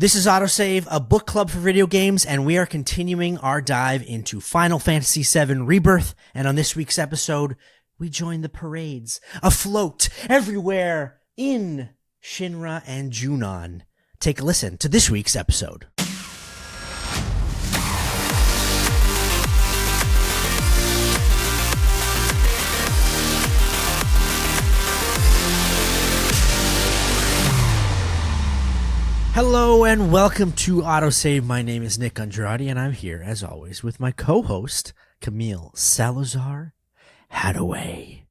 This is AutoSave, a book club for video games, and we are continuing our dive into Final Fantasy VII Rebirth. And on this week's episode, we join the parades afloat everywhere in Shinra and Junon. Take a listen to this week's episode. Hello and welcome to AutoSave. My name is Nick Andrade, and I'm here, as always, with my co-host, Camille Salazar Hadaway.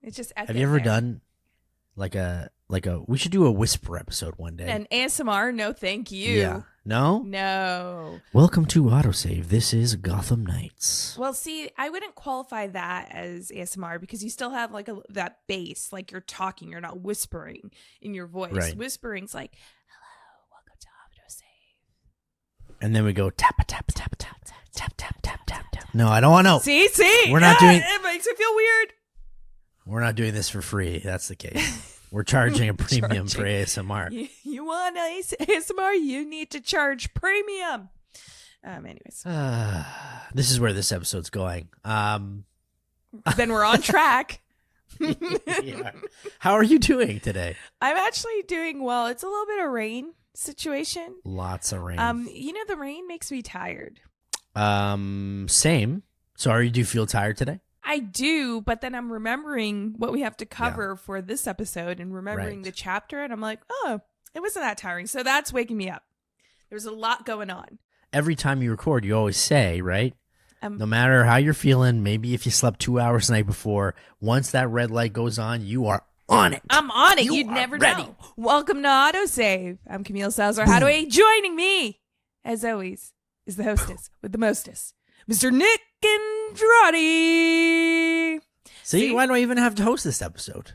It's just have you ever done like a we should do a whisper episode one day. An ASMR? No, thank you. Yeah. No? No. Welcome to AutoSave. This is Gotham Knights. Well, see, I wouldn't qualify that as ASMR because you still have like that bass, like you're talking, you're not whispering in your voice. Right. Whispering's like, hello, welcome to AutoSave. And then we go tap, tap, tap, tap, tap, tap, tap, tap, tap. No, I don't want to know. See? We're not doing. It makes me feel weird. We're not doing this for free. That's the case. We're charging a premium for ASMR. You want ASMR? You need to charge premium. Anyways. This is where this episode's going. Then we're on track. Yeah. How are you doing today? I'm actually doing well. It's a little bit of rain situation. Lots of rain. The rain makes me tired. Same. So do you feel tired today? I do, but then I'm remembering what we have to cover for this episode and remembering the chapter, and I'm like, oh, it wasn't that tiring. So that's waking me up. There's a lot going on. Every time you record, you always say, right? No matter how you're feeling, maybe if you slept 2 hours the night before, once that red light goes on, you are on it. I'm on it. You'd never know. Welcome to AutoSave. I'm Camille Salazar Hadaway. Joining me, as always, is the hostess with the mostest, Mr. Nick Andrade. See, why do I even have to host this episode?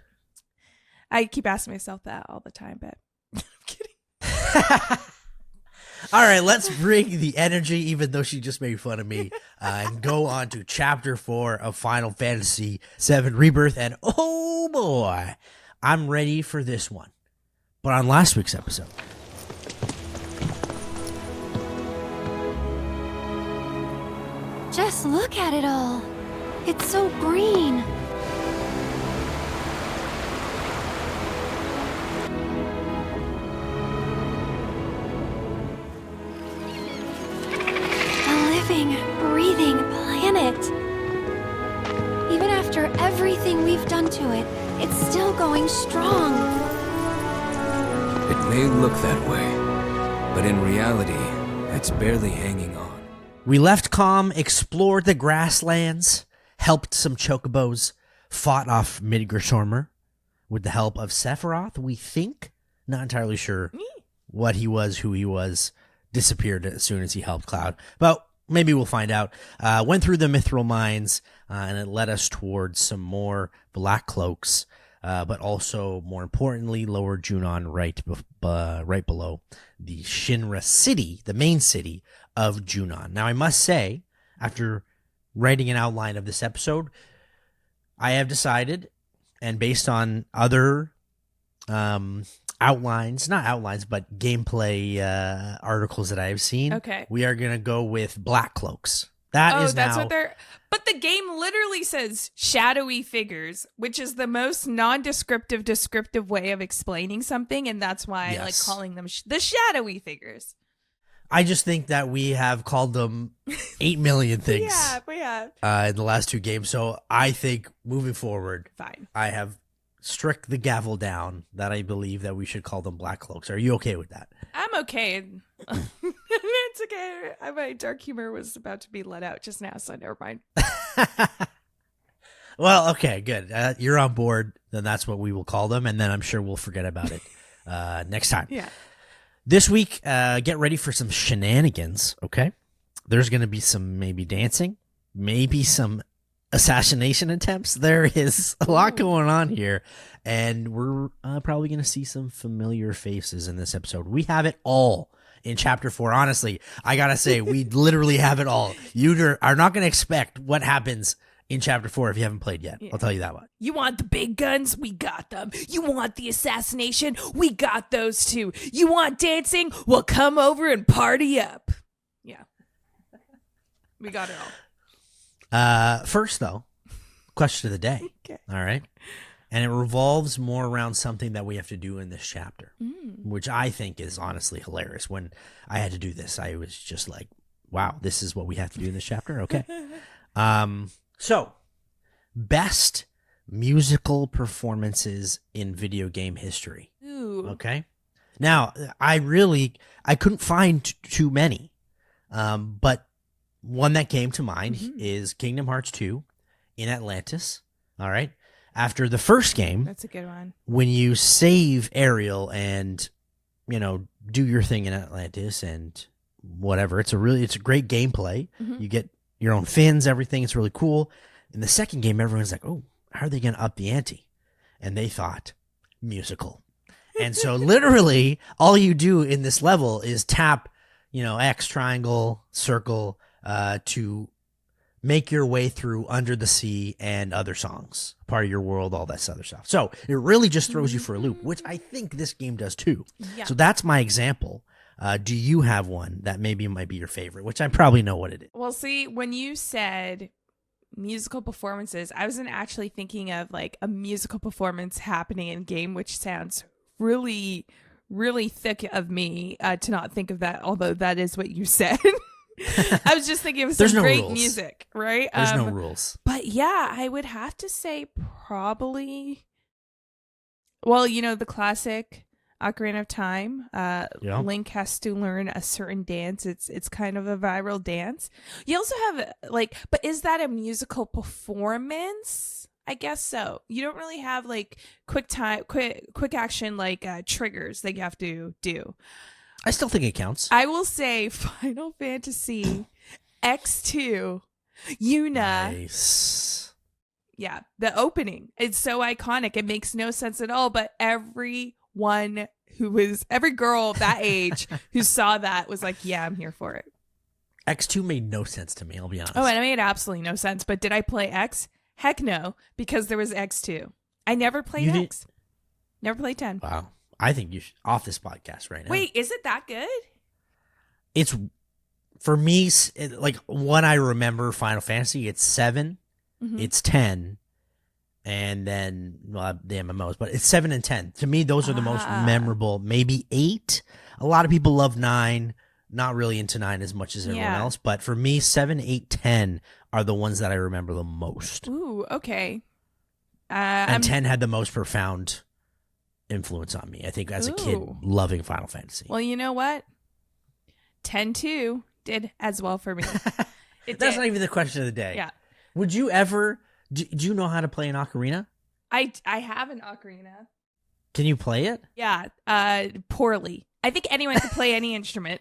I keep asking myself that all the time, but I'm kidding. All right, let's bring the energy, even though she just made fun of me, and go on to Chapter 4 of Final Fantasy VII Rebirth. And oh boy, I'm ready for this one. But on last week's episode, just look at it all. It's so green. A living, breathing planet. Even after everything we've done to it, it's still going strong. It may look that way, but in reality, it's barely hanging on. we left calm, explored the grasslands, helped some chocobos, fought off Midgardsormr with the help of Sephiroth, we think. Not entirely sure what he was, who he was. Disappeared as soon as he helped Cloud. But maybe we'll find out. Went through the Mithril mines, and it led us towards some more black cloaks, but also, more importantly, Lower Junon right below the Shinra city, the main city of Junon. Now, I must say, after writing an outline of this episode, I have decided, and based on other outlines, not outlines, but gameplay articles that I have seen, we are going to go with black cloaks. That's what they're... But the game literally says shadowy figures, which is the most non-descriptive, descriptive way of explaining something, and that's why I like calling them the shadowy figures. I just think that we have called them 8 million things. Yeah, we have. In the last two games, so I think moving forward, I have struck the gavel down that I believe that we should call them black cloaks. Are you okay with that? I'm okay. It's okay. My dark humor was about to be let out just now, so never mind. Well, okay, good. You're on board. Then that's what we will call them, and then I'm sure we'll forget about it next time. Yeah. This week, get ready for some shenanigans, okay? There's going to be some maybe dancing, maybe some assassination attempts. There is a lot going on here, and we're probably going to see some familiar faces in this episode. We have it all in Chapter 4. Honestly, I got to say, we literally have it all. You are not going to expect what happens in Chapter 4 if you haven't played yet. I'll tell you that one. You want the big guns? We got them. You want the assassination? We got those too. You want dancing? Well, come over and party up. Yeah. We got it all. First, though, question of the day. Okay. All right. And it revolves more around something that we have to do in this chapter, which I think is honestly hilarious. When I had to do this, I was just like, wow, this is what we have to do in this chapter? Okay. So, best musical performances in video game history. Ooh. Okay. Now, I couldn't find too many, but one that came to mind is Kingdom Hearts 2 in Atlantis. All right. After the first game, That's a good one. when you save Ariel and, do your thing in Atlantis and whatever, it's a great gameplay. You get your own fins, everything. It's really cool. In the second game, everyone's like, oh, how are they going to up the ante? And they thought musical. And so literally all you do in this level is tap, X, triangle, circle, to make your way through Under the Sea and other songs, Part of Your World, all that other stuff. So it really just throws you for a loop, which I think this game does too. Yeah. So that's my example. Do you have one that maybe might be your favorite, which I probably know what it is? Well, see, when you said musical performances, I wasn't actually thinking of like a musical performance happening in game, which sounds really, really thick of me to not think of that, although that is what you said. I was just thinking of some great rules. music, right? There's no rules. But yeah, I would have to say probably, well, the classic Ocarina of Time. Link has to learn a certain dance. It's kind of a viral dance. You also have but is that a musical performance? I guess so. You don't really have like quick action triggers that you have to do. I still think it counts. I will say Final Fantasy X2 Yuna. Nice. Yeah, the opening. It's so iconic. It makes no sense at all, but every girl that age who saw that was like, yeah, I'm here for it. X2 made no sense to me, I'll be honest. Oh, and it made absolutely no sense. But did I play X? Heck no, because there was X2. I never played X. Never played 10. Wow. I think you should off this podcast right now. Wait, is it that good? It's, for me, like when I remember Final Fantasy, it's 7, it's 10, and then the MMOs, but it's 7 and 10. To me, those are the most memorable. Maybe 8. A lot of people love 9. Not really into 9 as much as everyone else, but for me, 7, 8, 10 are the ones that I remember the most. Ooh, okay. And 10 had the most profound influence on me, I think, as a kid loving Final Fantasy. Well, you know what? 10-2 did as well for me. That's not even the question of the day. Yeah. Would you ever? Do you know how to play an ocarina? I have an ocarina. Can you play it? Yeah, poorly. I think anyone can play any instrument.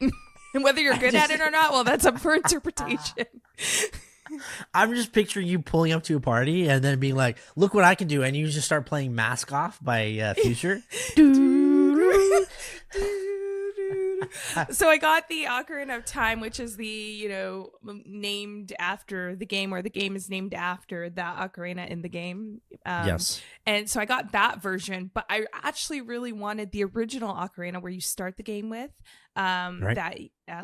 And whether you're good at it or not, well, that's up for interpretation. I'm just picturing you pulling up to a party and then being like, look what I can do. And you just start playing Mask Off by Future. So I got the Ocarina of Time, which is the, named after the game, or the game is named after that ocarina in the game. Yes. And so I got that version, but I actually really wanted the original ocarina where you start the game with, that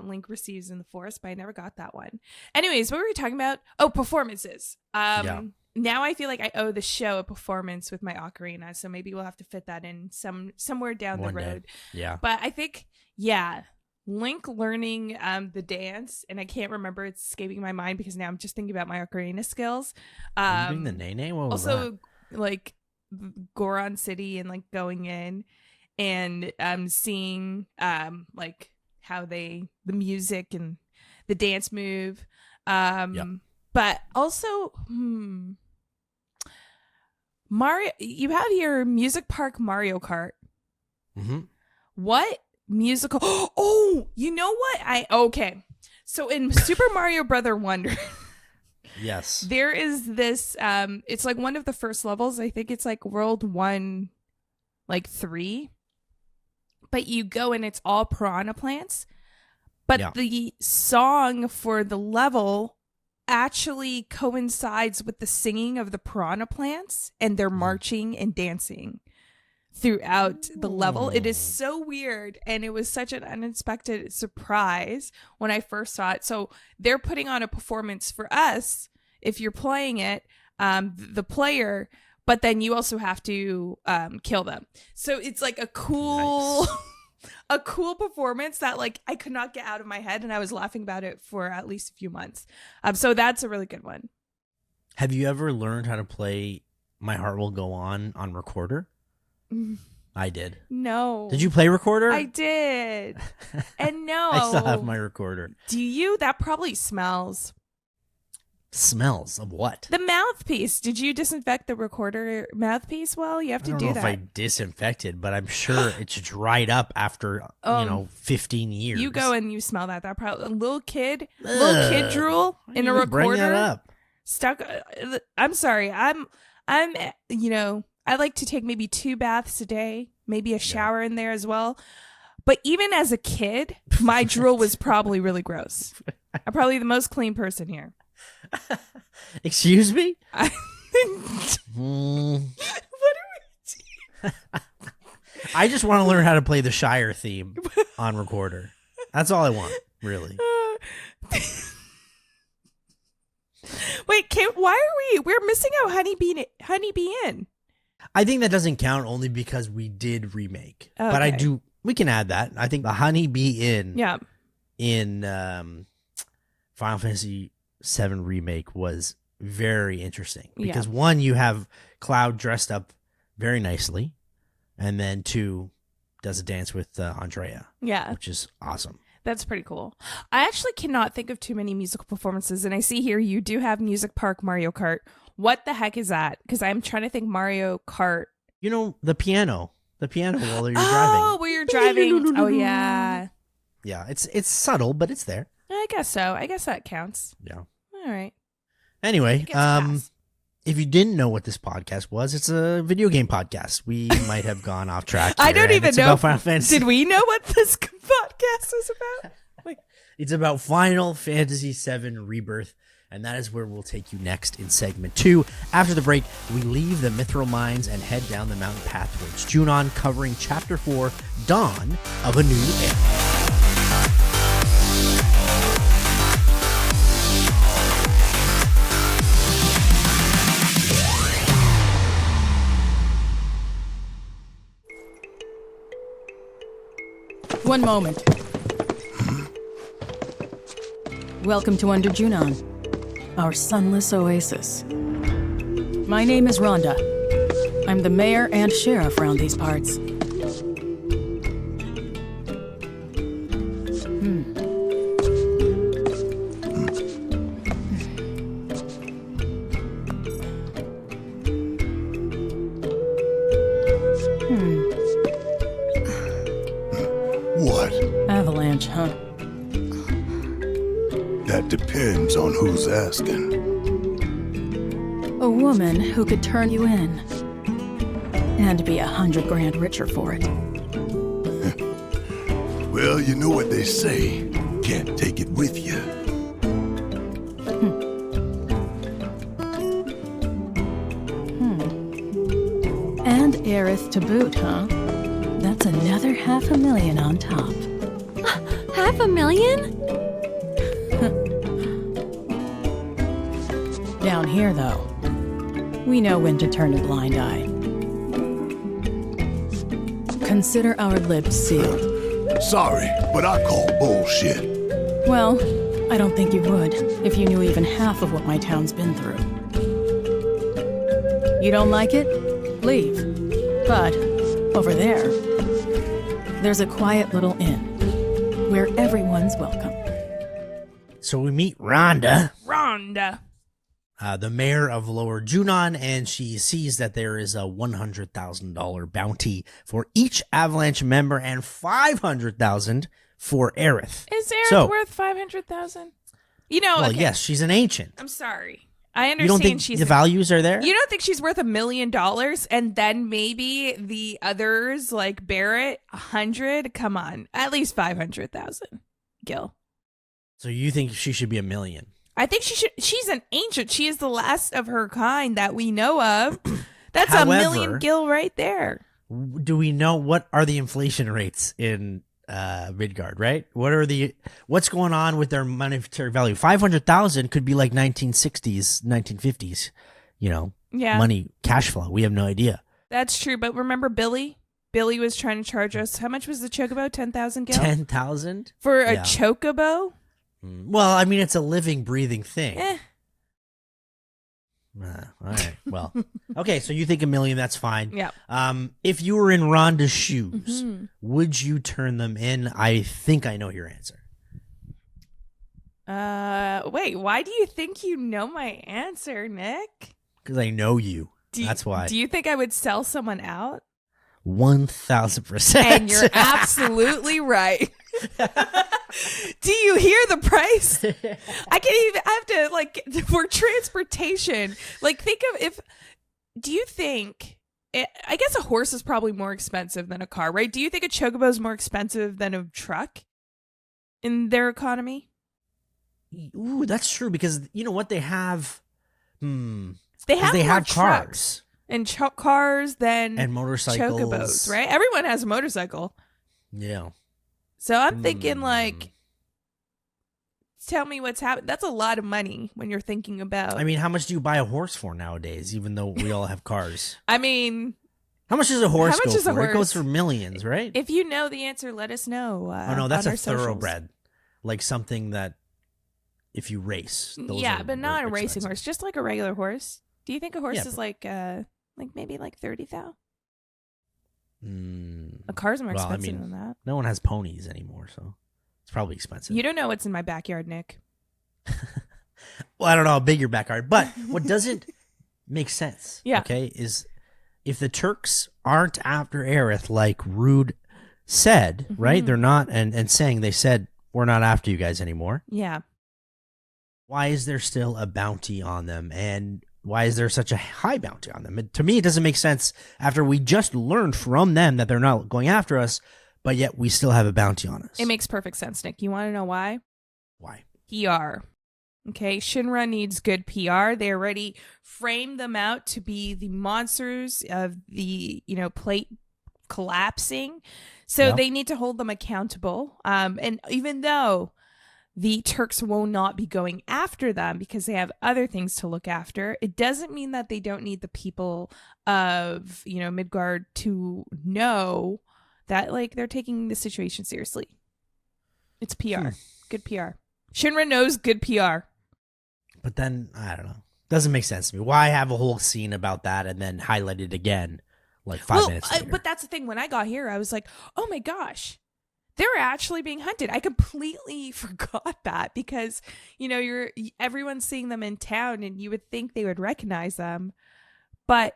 Link receives in the forest, but I never got that one. Anyways, what were we talking about? Oh, performances. Now I feel like I owe the show a performance with my ocarina, so maybe we'll have to fit that in somewhere down One the road. day. Yeah. But I think, Link learning the dance, and I can't remember, it's escaping my mind because now I'm just thinking about my ocarina skills. Are you doing the Nene? What was also, like Goron City and like going in and seeing like how the music and the dance move. But also, Mario, you have your Music Park Mario Kart. Mm-hmm. What musical? Oh, you know what? Okay. So in Super Mario Brother Wonder, yes, there is this. It's like one of the first levels. I think it's like World 1, like 3. But you go and it's all piranha plants. But the song for the level actually coincides with the singing of the piranha plants, and they're marching and dancing throughout the level. It is so weird, and it was such an unexpected surprise when I first saw it. So they're putting on a performance for us if you're playing it, the player, but then you also have to kill them. So it's like a cool a cool performance that like I could not get out of my head, and I was laughing about it for at least a few months. So that's a really good one. Have you ever learned how to play My Heart Will Go On Recorder? I did. No. Did you play Recorder? I did. And no. I still have my Recorder. Do you? That probably smells. Smells of what? The mouthpiece. Did you disinfect the Recorder mouthpiece? Well, you have to do that. I don't know if I disinfected, but I'm sure it's dried up after 15 years. You go and you smell that. That probably little kid drool in a Recorder. Bring that up. Stuck. I'm sorry. I'm I like to take maybe 2 baths a day, maybe a shower in there as well. But even as a kid, my drool was probably really gross. I'm probably the most clean person here. Excuse me? What are we doing? I just want to learn how to play the Shire theme on Recorder. That's all I want, really. Wait, why are we're missing out Honeybee Inn? I think that doesn't count only because we did remake. Okay. But we can add that. I think the Honeybee Inn in Final Fantasy VII Remake was very interesting. Because one, you have Cloud dressed up very nicely, and then 2, does a dance with Andrea. Yeah. Which is awesome. That's pretty cool. I actually cannot think of too many musical performances, and I see here you do have Music Park Mario Kart. What the heck is that? Because I'm trying to think Mario Kart. You know, the piano while you're driving. Oh, where you're driving. Oh, yeah. Yeah, it's subtle, but it's there. I guess so. I guess that counts. Yeah. All right. Anyway, if you didn't know what this podcast was, it's a video game podcast. We might have gone off track here, I don't even know. About Final Fantasy. Did we know what this podcast was about? It's about Final Fantasy VII Rebirth, and that is where we'll take you next in segment 2. After the break, we leave the Mithril Mines and head down the mountain path towards Junon, covering Chapter 4, Dawn of a New Era. One moment. Welcome to Under Junon, our sunless oasis. My name is Rhonda. I'm the mayor and sheriff around these parts. What? Avalanche, huh? That depends on who's asking. A woman who could turn you in. And be $100,000 richer for it. Well, you know what they say. Can't take it with you. And Aerith to boot, huh? That's another $500,000 on top. $500,000? Down here, though, we know when to turn a blind eye. Consider our lips sealed. Sorry, but I call bullshit. Well, I don't think you would if you knew even half of what my town's been through. You don't like it? Leave. But over there's a quiet little inn where everyone's welcome. So we meet Rhonda, Rhonda, the mayor of Lower Junon, and she sees that there is a $100,000 bounty for each Avalanche member and $500,000 for Aerith. Is Aerith worth $500,000? You know, well, okay. Yes, she's an ancient. I'm sorry. I understand you don't think she's the values are there? You don't think she's worth $1 million, and then maybe the others like Barrett 100? Come on, at least 500,000, Gil. So you think she should be $1 million? I think she's an ancient. She is the last of her kind that we know of. That's However, a million gil right there. Do we know what are the inflation rates in Midgard, right? What's going on with their monetary value? 500,000 could be like 1960s, 1950s, money, cash flow. We have no idea. That's true. But remember Billy? Billy was trying to charge us. How much was the chocobo? 10,000 gil? 10,000? For a chocobo? Well, I mean, it's a living, breathing thing. All right. Well, okay. So you think 1 million? That's fine. Yeah. If you were in Rhonda's shoes, would you turn them in? I think I know your answer. Wait. Why do you think you know my answer, Nick? Because I know you. That's why. Do you think I would sell someone out? 1,000%. And you're absolutely right. Do you hear the price? I can't even have to for transportation. Think of do you think I guess a horse is probably more expensive than a car, right? Do you think a chocobo is more expensive than a truck in their economy? Ooh, that's true because you know what they have. They have cars trucks and cars and motorcycles, chocobos, right? Everyone has a motorcycle. Yeah. So I'm thinking tell me what's happened. That's a lot of money when you're thinking about. I mean, how much do you buy a horse for nowadays? Even though we all have cars. I mean, how much does a horse go for? A horse? It goes for millions, right? If you know the answer, let us know. Oh no, that's a thoroughbred, socials. like something that if you race. Yeah, but not a racing horse, just like a regular horse. Do you think a horse is maybe 30,000? A car's more expensive than that. No one has ponies anymore, so it's probably expensive. You don't know what's in my backyard, Nick. Well, I don't know how big your backyard, but what doesn't make sense, is if the Turks aren't after Aerith like Rude said, right? They're not, and saying they said, we're not after you guys anymore. Yeah. Why is there still a bounty on them? And why is there such a high bounty on them? To me, it doesn't make sense after we just learned from them that they're not going after us, but yet we still have a bounty on us. It makes perfect sense, Nick. You want to know why? Why? PR. Okay, Shinra needs good PR. They already framed them out to be the monsters of the, plate collapsing. So they need to hold them accountable. And even though the Turks will not be going after them because they have other things to look after, it doesn't mean that they don't need the people of, Midgard to know that, they're taking the situation seriously. It's PR. Good PR. Shinra knows good PR. But then, I don't know. Doesn't make sense to me. Why have a whole scene about that and then highlight it again 5 minutes later? But that's the thing. When I got here, I was like, oh my gosh. They're actually being hunted. I completely forgot that because, everyone's seeing them in town and you would think they would recognize them. But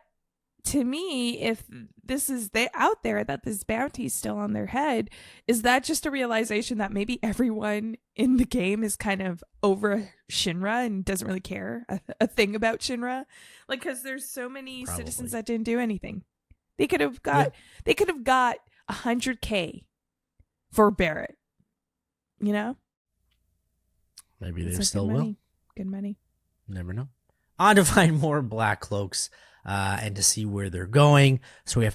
to me, if this is out there, that this bounty is still on their head, is that just a realization that maybe everyone in the game is kind of over Shinra and doesn't really care a thing about Shinra? Because there's so many citizens that didn't do anything. They could have got 100K for Barrett, Maybe they still will. Good money. Never know. On to find more black cloaks and to see where they're going. So we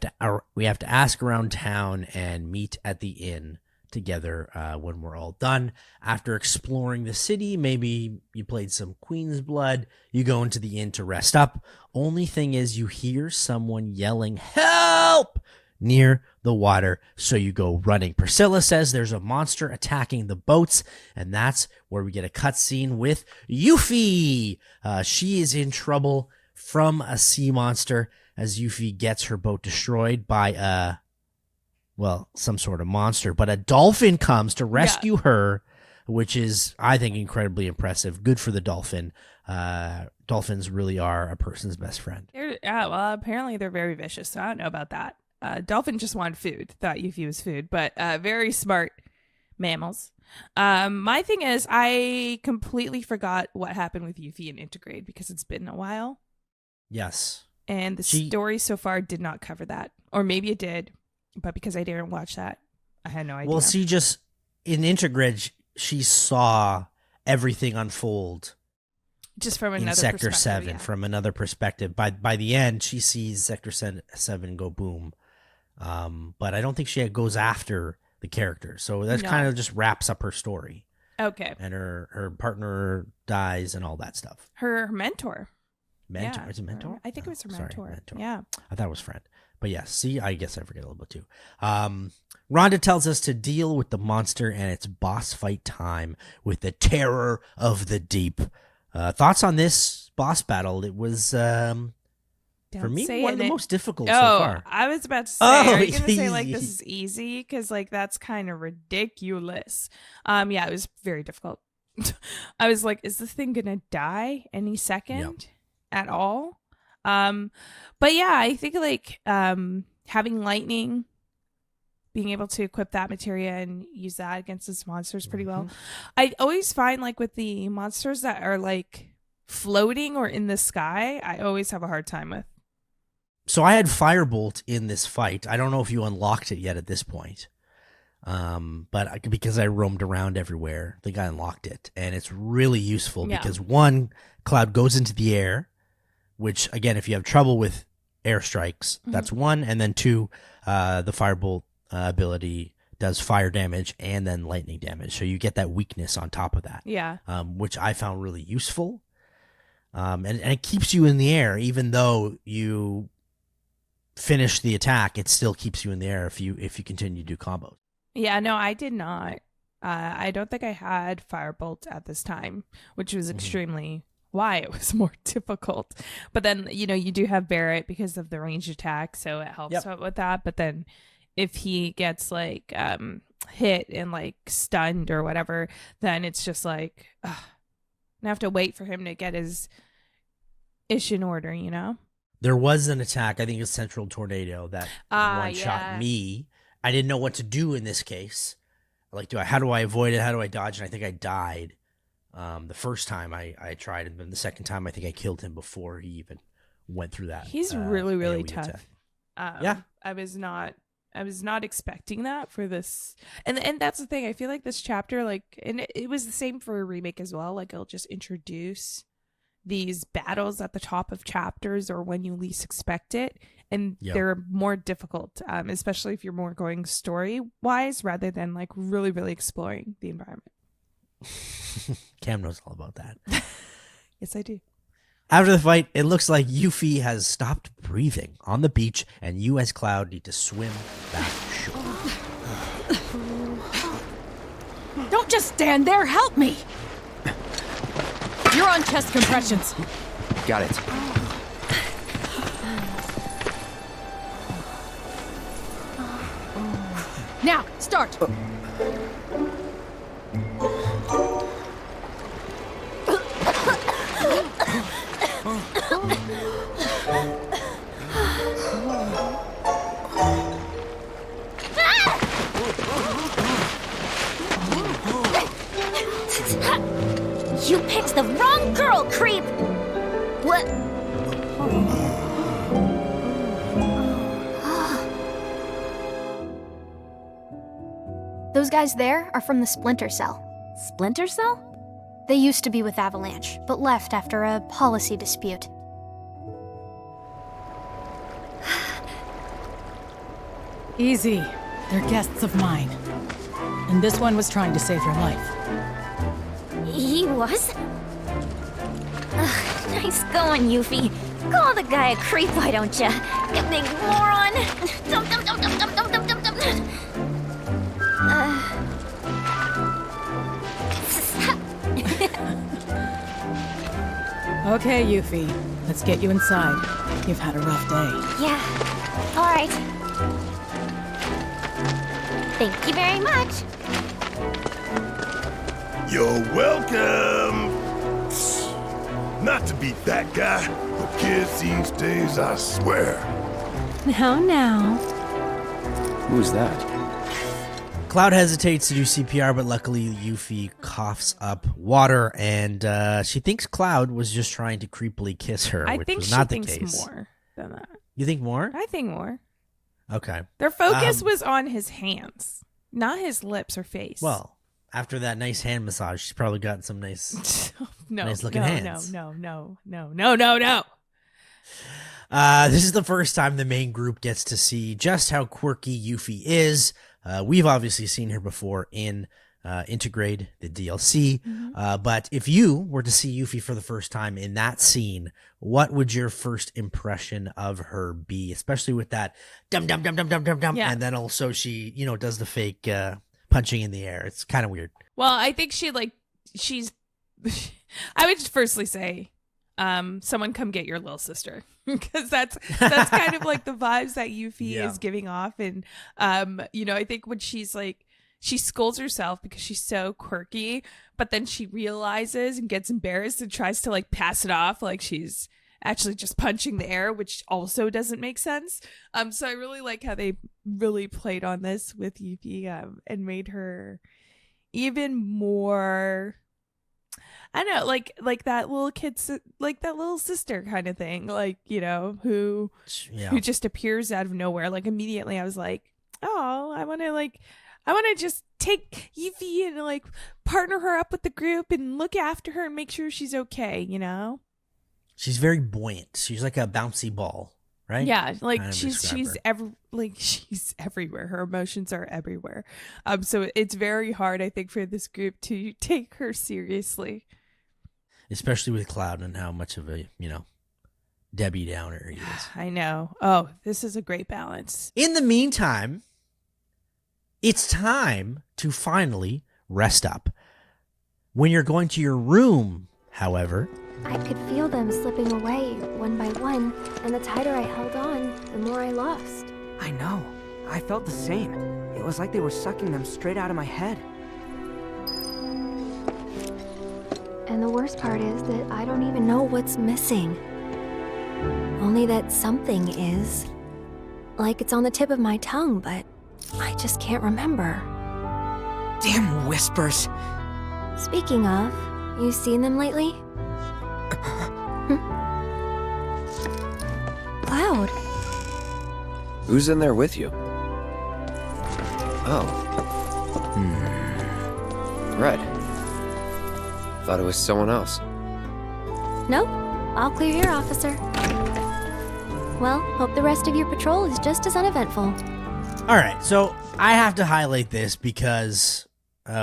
have to ask around town and meet at the inn together when we're all done. After exploring the city, maybe you played some Queen's Blood, you go into the inn to rest up. Only thing is you hear someone yelling, "Help!" near the water, so you go running. Priscilla says there's a monster attacking the boats, and that's where we get a cutscene with Yuffie. She is in trouble from a sea monster as Yuffie gets her boat destroyed by some sort of monster, but a dolphin comes to rescue her, which is, I think, incredibly impressive. Good for the dolphin. Dolphins really are a person's best friend. Apparently they're very vicious, so I don't know about that. Dolphin just wanted food, thought Yuffie was food, but very smart mammals. My thing is, I completely forgot what happened with Yuffie in Intergrade because it's been a while. Yes. And the story so far did not cover that. Or maybe it did, but because I didn't watch that, I had no idea. Well, in Intergrade, she saw everything unfold Just from in another Sector perspective, 7 yeah. from another perspective. By the end, she sees Sector 7 go boom. But I don't think she goes after the character. So that kind of just wraps up her story. Okay. And her partner dies and all that stuff. Her mentor. Mentor? Yeah. Is it mentor? I think it was her mentor. Sorry, mentor. Yeah. I thought it was friend. But yeah, see, I guess I forget a little bit too. Rhonda tells us to deal with the monster and it's boss fight time with the terror of the deep. Thoughts on this boss battle? It was, for me, one of the most difficult so far. I was about to say, are you going to say, like, this is easy? Because, like, that's kind of ridiculous. Yeah, it was very difficult. I was like, is this thing going to die any second at all? But yeah, I think, like, having lightning, being able to equip that materia and use that against this monsters pretty well. I always find, like, with the monsters that are, like, floating or in the sky, I always have a hard time with. So I had Firebolt in this fight. I don't know if you unlocked it yet at this point. But because I roamed around everywhere, I think I unlocked it. And it's really useful because one, Cloud goes into the air, which, again, if you have trouble with airstrikes, that's one. And then two, the Firebolt ability does fire damage and then lightning damage. So you get that weakness on top of that. Yeah. Which I found really useful. And it keeps you in the air, even though you finish the attack, it still keeps you in the air if you continue to do combos. Yeah, no, I did not. I don't think I had Firebolt at this time, which was extremely why it was more difficult. But then, you know, you do have Barrett because of the ranged attack, so it helps out with that. But then if he gets like hit and like stunned or whatever, then it's just like I have to wait for him to get his ish in order, you know? There was an attack, I think it's Central Tornado, that one-shot me. I didn't know what to do in this case. Like, how do I avoid it? How do I dodge? And I think I died the first time I tried. And then the second time, I think I killed him before he even went through that. He's really, really AoE tough. Yeah. I was not expecting that for this. And that's the thing. I feel like this chapter, like, and it was the same for a remake as well. Like, it'll just introduce these battles at the top of chapters or when you least expect it, and they're more difficult, especially if you're more going story wise rather than like really, really exploring the environment. Cam knows all about that. Yes, I do. After the fight, it looks like Yuffie has stopped breathing on the beach, and you as Cloud need to swim back shore. Don't just stand there, help me! You're on chest compressions. Got it. Now, start. You picked the wrong girl, creep! What? Those guys there are from the Splinter Cell. Splinter Cell? They used to be with Avalanche, but left after a policy dispute. Easy. They're guests of mine. And this one was trying to save your life. He was? Nice going, Yuffie. Call the guy a creep, why don't ya? You big moron! Dum dum dum dum dum dum dum dum dum. Okay, Yuffie. Let's get you inside. You've had a rough day. Yeah. All right. Thank you very much. You're welcome. Not to be that guy, but kids these days, I swear. Now. Who's that? Cloud hesitates to do CPR, but luckily Yuffie coughs up water, and she thinks Cloud was just trying to creepily kiss her, I which think was she not the thinks case. more than that. You think more? I think more. Okay. Their focus was on his hands, not his lips or face. Well, After that nice hand massage, she's probably got some nice nice looking hands. No. This is the first time the main group gets to see just how quirky Yuffie is. We've obviously seen her before in Integrate, the DLC. But if you were to see Yuffie for the first time in that scene, what would your first impression of her be? Especially with that dum dum dum dum dum dum dum, and then also she, does the fake punching in the air. It's kind of weird. Well, I think she's. I would just firstly say, someone come get your little sister, because that's kind of like the vibes that Yuffie is giving off, and I think when she's like. She scolds herself because she's so quirky, but then she realizes and gets embarrassed and tries to like pass it off like she's actually just punching the air, which also doesn't make sense. So I really like how they really played on this with Yuffie and made her even more, I don't know, like that little kid, like that little sister kind of thing, like, who just appears out of nowhere. Like immediately I was like, oh, I want to just take Yuffie and like partner her up with the group and look after her and make sure she's okay, She's very buoyant. She's like a bouncy ball, right? Yeah, like she's everywhere. Her emotions are everywhere. So it's very hard, I think, for this group to take her seriously. Especially with Cloud and how much of a, Debbie Downer he is. I know. Oh, this is a great balance. In the meantime, it's time to finally rest up. When you're going to your room, however... I could feel them slipping away one by one, and the tighter I held on, the more I lost. I know. I felt the same. It was like they were sucking them straight out of my head. And the worst part is that I don't even know what's missing. Only that something is. Like it's on the tip of my tongue, but... I just can't remember. Damn whispers. Speaking of, you seen them lately? Cloud. Who's in there with you? Oh. Red. Thought it was someone else. Nope. All clear here, officer. Well, hope the rest of your patrol is just as uneventful. All right, so I have to highlight this because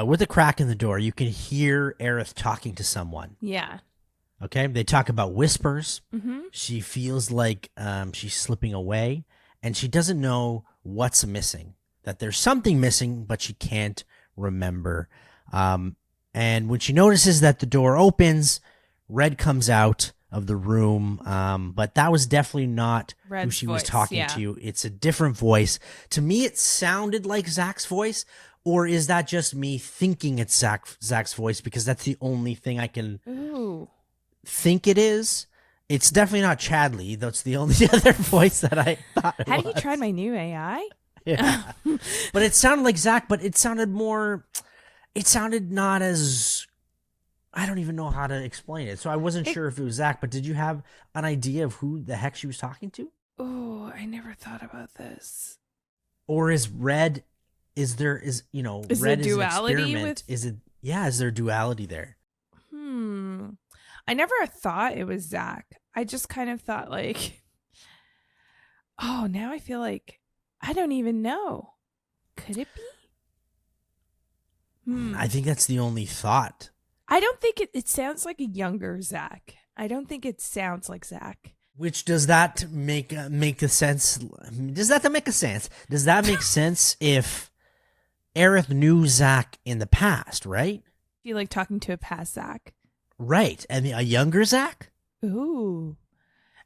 with a crack in the door, you can hear Aerith talking to someone. Yeah. Okay, they talk about whispers. Mm-hmm. She feels like she's slipping away, and she doesn't know what's missing, that there's something missing, but she can't remember. And when she notices that the door opens, Red comes out of the room, but that was definitely not Red's who she was voice, talking to. It's a different voice. To me, it sounded like Zach's voice, or is that just me thinking it's Zach's voice because that's the only thing I can think it is? It's definitely not Chadley. That's the only other voice that I thought it Have was. you tried my new AI? Yeah. But it sounded like Zach, but it sounded not as... I don't even know how to explain it. So I wasn't sure if it was Zach, but did you have an idea of who the heck she was talking to? Oh, I never thought about this. Or is Red, is Red there is an duality experiment? Is there duality there? I never thought it was Zach. I just kind of thought like, oh, now I feel like I don't even know. Could it be? I think that's the only thought. I don't think it sounds like a younger Zach. I don't think it sounds like Zach. Which does that make a sense? Does that make a sense? Does that make sense if Aerith knew Zach in the past, right? You like talking to a past Zach. Right. And a younger Zach? Ooh.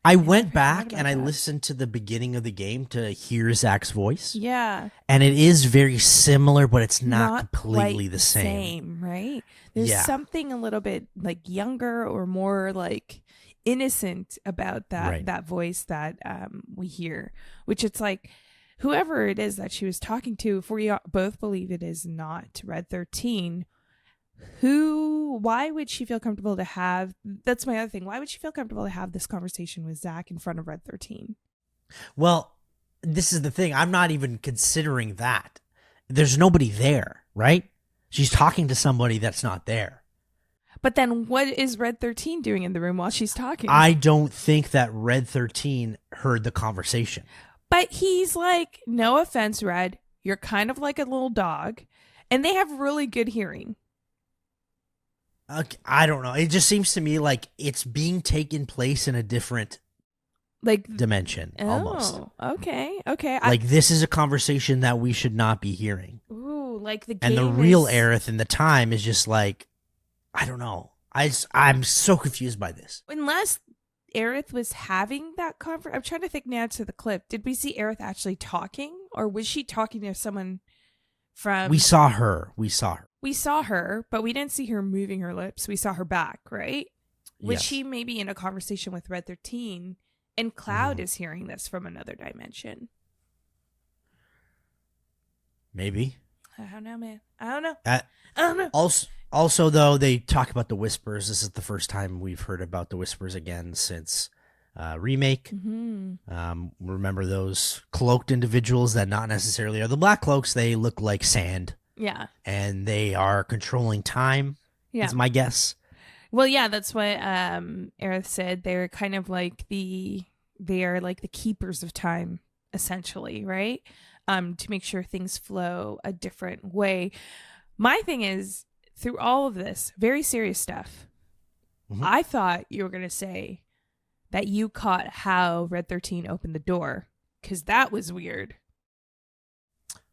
I went back and I listened to the beginning of the game to hear Zach's voice. Yeah. And it is very similar, but it's not completely the same. Right? There's something a little bit like younger or more like innocent about that voice that we hear, which it's like whoever it is that she was talking to, if we both believe it is not Red 13, why would she feel comfortable to have, that's my other thing, why would she feel comfortable to have this conversation with Zach in front of Red 13? Well, this is the thing. I'm not even considering that. There's nobody there, right? She's talking to somebody that's not there. But then what is Red 13 doing in the room while she's talking? I don't think that Red 13 heard the conversation. But he's like, no offense, Red, you're kind of like a little dog. And they have really good hearing. I don't know. It just seems to me like it's being taken place in a different dimension almost. Okay. Like this is a conversation that we should not be hearing. Ooh, like the game and the real Aerith in the time is just like, I don't know. I'm so confused by this. Unless Aerith was having that conversation. I'm trying to think now to the clip. Did we see Aerith actually talking? Or was she talking to someone from... We saw her, but we didn't see her moving her lips. We saw her back, right? Was Yes. she maybe in a conversation with Red 13 and Cloud is hearing this from another dimension? Maybe. I don't know, man. I don't know. I don't know. Also, though, they talk about the Whispers. This is the first time we've heard about the Whispers again since Remake. Mm-hmm. Remember those cloaked individuals that not necessarily are the Black Cloaks. They look like sand. Yeah. And they are controlling time, is my guess. Well, yeah, that's what Aerith said. They're kind of like they are like the keepers of time, essentially, right? To make sure things flow a different way. My thing is, through all of this very serious stuff, I thought you were going to say that you caught how Red 13 opened the door, because that was weird.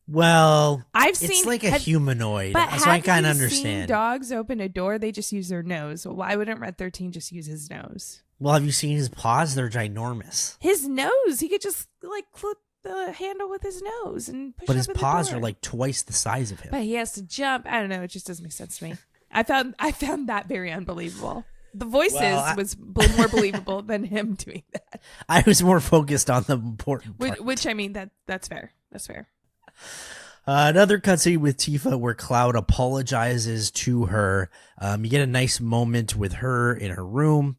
Well, it's it's like a humanoid, so I kind of understand. Seen dogs open a door, they just use their nose. Well, why wouldn't Red 13 just use his nose? Well, have you seen his paws? They're ginormous. His nose, he could just like clip the handle with his nose and push. But his open the paws door. are like twice the size of him. But he has to jump. I don't know. It just doesn't make sense to me. I found that very unbelievable. The voices was more believable than him doing that. I was more focused on the important part. Which I mean, that's fair. That's fair. Another cutscene with Tifa where Cloud apologizes to her. You get a nice moment with her in her room.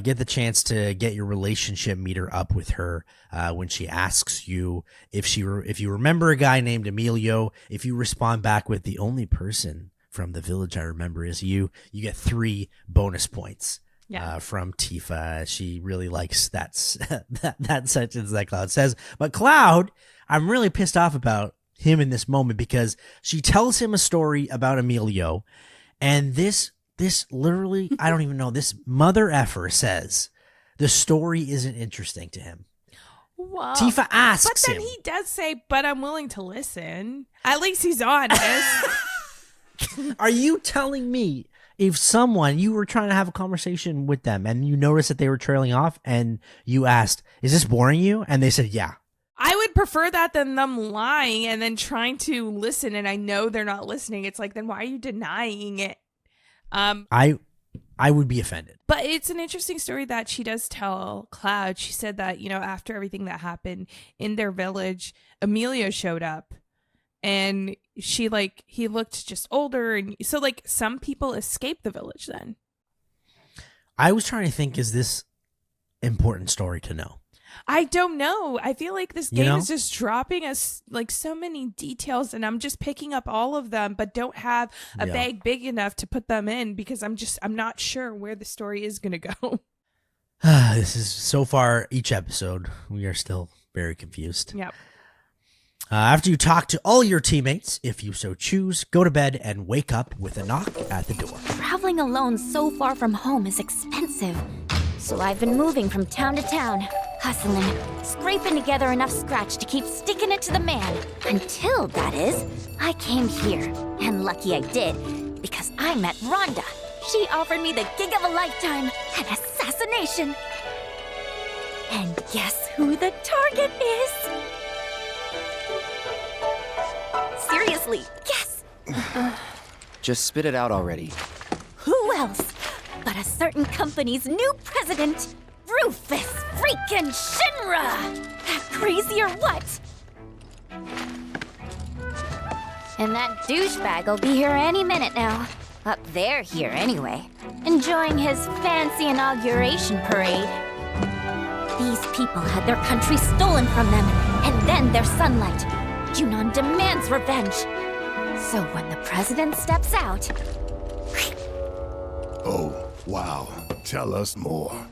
Get the chance to get your relationship meter up with her when she asks you if you remember a guy named Emilio. If you respond back with the only person from the village I remember is you, you get 3 bonus points. From Tifa. She really likes that sentence that Cloud says. But Cloud, I'm really pissed off about him in this moment because she tells him a story about Emilio, and this literally, I don't even know, this mother effer says the story isn't interesting to him. Well, Tifa asks but then him. he does say, but I'm willing to listen. At least he's honest. Are you telling me if you were trying to have a conversation with them and you noticed that they were trailing off and you asked, is this boring you? And they said, yeah. I would prefer that than them lying and then trying to listen and I know they're not listening. It's like, then why are you denying it? I would be offended. But it's an interesting story that she does tell Cloud. She said that, after everything that happened in their village, Emilio showed up and he looked just older. And so some people escaped the village then. I was trying to think, is this important story to know? I don't know. I feel like this game is just dropping us so many details and I'm just picking up all of them, but don't have a bag big enough to put them in because I'm not sure where the story is going to go. This is so far each episode. We are still very confused. Yep. After you talk to all your teammates, if you so choose, go to bed and wake up with a knock at the door. Traveling alone so far from home is expensive. So I've been moving from town to town, hustling, scraping together enough scratch to keep sticking it to the man. Until, that is, I came here. And lucky I did, because I met Rhonda. She offered me the gig of a lifetime, an assassination. And guess who the target is? Seriously, guess. Just spit it out already. Who else but a certain company's new president, Rufus freaking Shinra! That crazy or what? And that douchebag will be here any minute now. Up there here anyway. Enjoying his fancy inauguration parade. These people had their country stolen from them, and then their sunlight. Junon demands revenge. So when the president steps out... Oh, wow. Tell us more.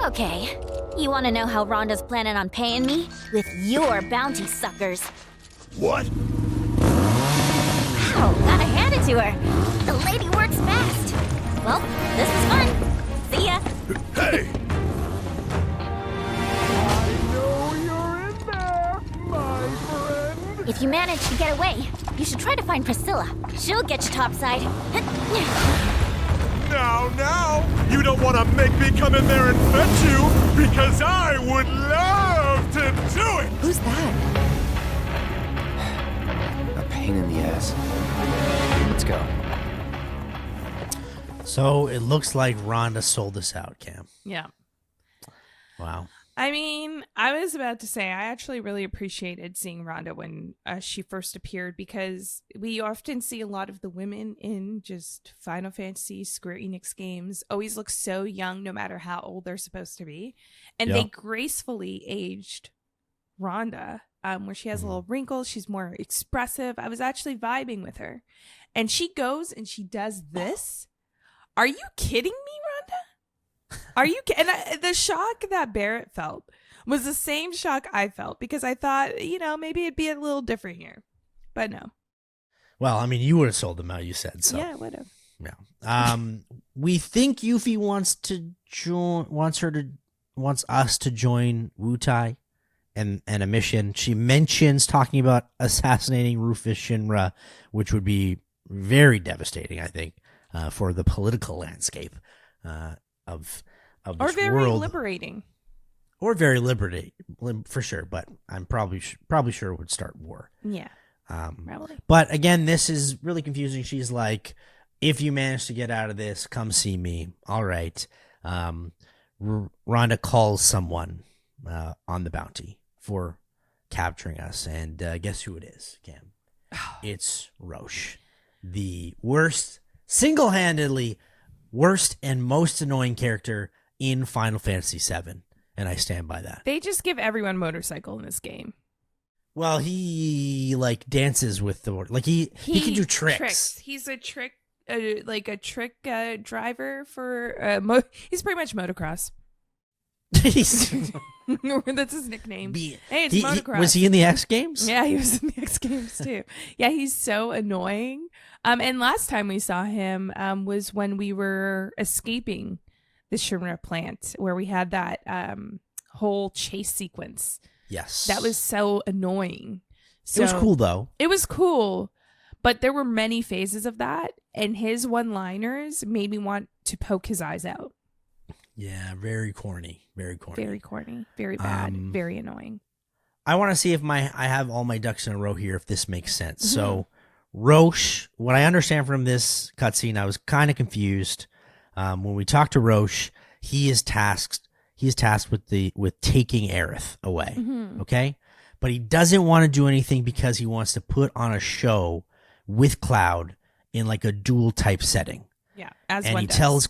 Okay, you want to know how Rhonda's planning on paying me? With your bounty suckers. What? Wow, gotta hand it to her. The lady works fast. Well, this was fun. See ya. Hey! If you manage to get away, you should try to find Priscilla. She'll get you topside. Now, you don't want to make me come in there and fetch you, because I would love to do it! Who's that? A pain in the ass. Let's go. So it looks like Rhonda sold us out, Cam. Yeah. Wow. I mean, I was about to say, I actually really appreciated seeing Rhonda when she first appeared, because we often see a lot of the women in just Final Fantasy, Square Enix games always look so young no matter how old they're supposed to be. And they gracefully aged Rhonda, where she has a little wrinkles. She's more expressive. I was actually vibing with her. And she goes and she does this. Are you kidding me, Rhonda? Are you? And the shock that Barrett felt was the same shock I felt, because I thought, maybe it'd be a little different here, but no. Well, I mean, you would have sold them out. You said so. Yeah, would have. Yeah. We think Yuffie wants us to join Wutai and a mission. She mentions talking about assassinating Rufus Shinra, which would be very devastating, I think, for the political landscape of this or very world. liberating, or very liberating for sure. But I'm probably sure it would start war. Yeah, probably. But again, this is really confusing. She's like, if you manage to get out of this, come see me. All right. Rhonda calls someone on the bounty for capturing us, and guess who it is, Cam? It's Roche, the single-handedly worst and most annoying character in Final Fantasy VII, and I stand by that. They just give everyone motorcycle in this game. Well, he dances with the he can do tricks. He's a trick driver for he's pretty much motocross. That's his nickname. Hey, it's motocross. Was he in the X Games? Yeah, he was in the X Games too. Yeah, he's so annoying. And last time we saw him was when we were escaping the Shinra plant, where we had that whole chase sequence. Yes. That was so annoying. So, it was cool, though. It was cool, but there were many phases of that, and his one-liners made me want to poke his eyes out. Yeah, very corny. Very corny. Very corny. Very bad. Very annoying. I want to see if I have all my ducks in a row here, if this makes sense. Mm-hmm. So, Roche, what I understand from this cutscene, I was kind of confused. When we talk to Roche, he is tasked with taking Aerith away. Mm-hmm. Okay? But he doesn't want to do anything because he wants to put on a show with Cloud in like a duel type setting. Yeah, as and one he does.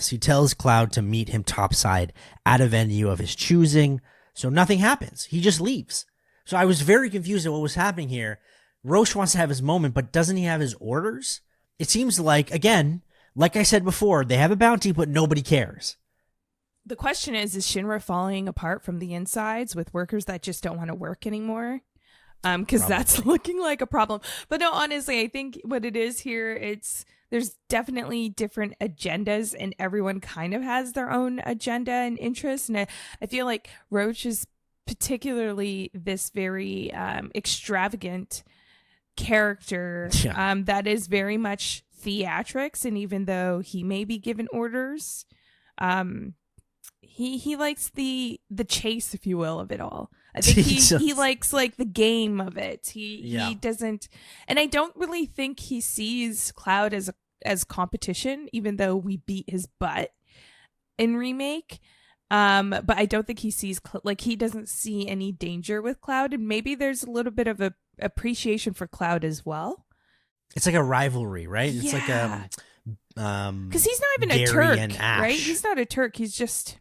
he tells Cloud to meet him topside at a venue of his choosing. So nothing happens. He just leaves. So I was very confused at what was happening here. Roche wants to have his moment, but doesn't he have his orders? It seems like, again, like I said before, they have a bounty, but nobody cares. The question is Shinra falling apart from the insides with workers that just don't want to work anymore? Because that's looking like a problem. But no, honestly, I think what it is here, there's definitely different agendas, and everyone kind of has their own agenda and interests. And I feel like Roche is particularly this very extravagant character that is very much theatrics. And even though he may be given orders, he likes the chase, if you will, of it all. I think he likes like the game of it. He doesn't, and I don't really think he sees Cloud as competition, even though we beat his butt in Remake. But I don't think he sees he doesn't see any danger with Cloud, and maybe there's a little bit of a appreciation for Cloud as well. It's like a rivalry, right? It's like because he's not even a Turk, right? He's not a Turk. He's just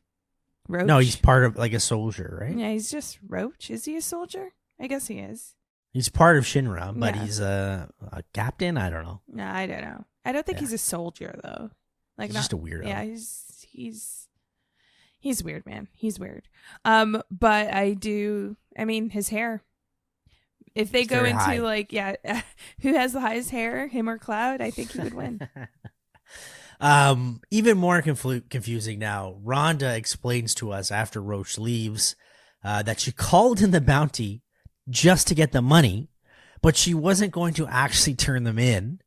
Roche. No, he's part of like a soldier, right? Yeah, he's just Roche. Is he a soldier? I guess he is. He's part of Shinra, but Yeah. he's a captain. I don't know. No, I don't know. I don't think Yeah. he's a soldier though. Like He's just a weirdo. Yeah, he's weird, man. He's weird. But I mean, his hair. If they It's go very into high. like, who has the highest hair, him or Cloud? I think he would win. Even more confusing now. Rhonda explains to us after Roche leaves that she called in the bounty just to get the money, but she wasn't going to actually turn them in.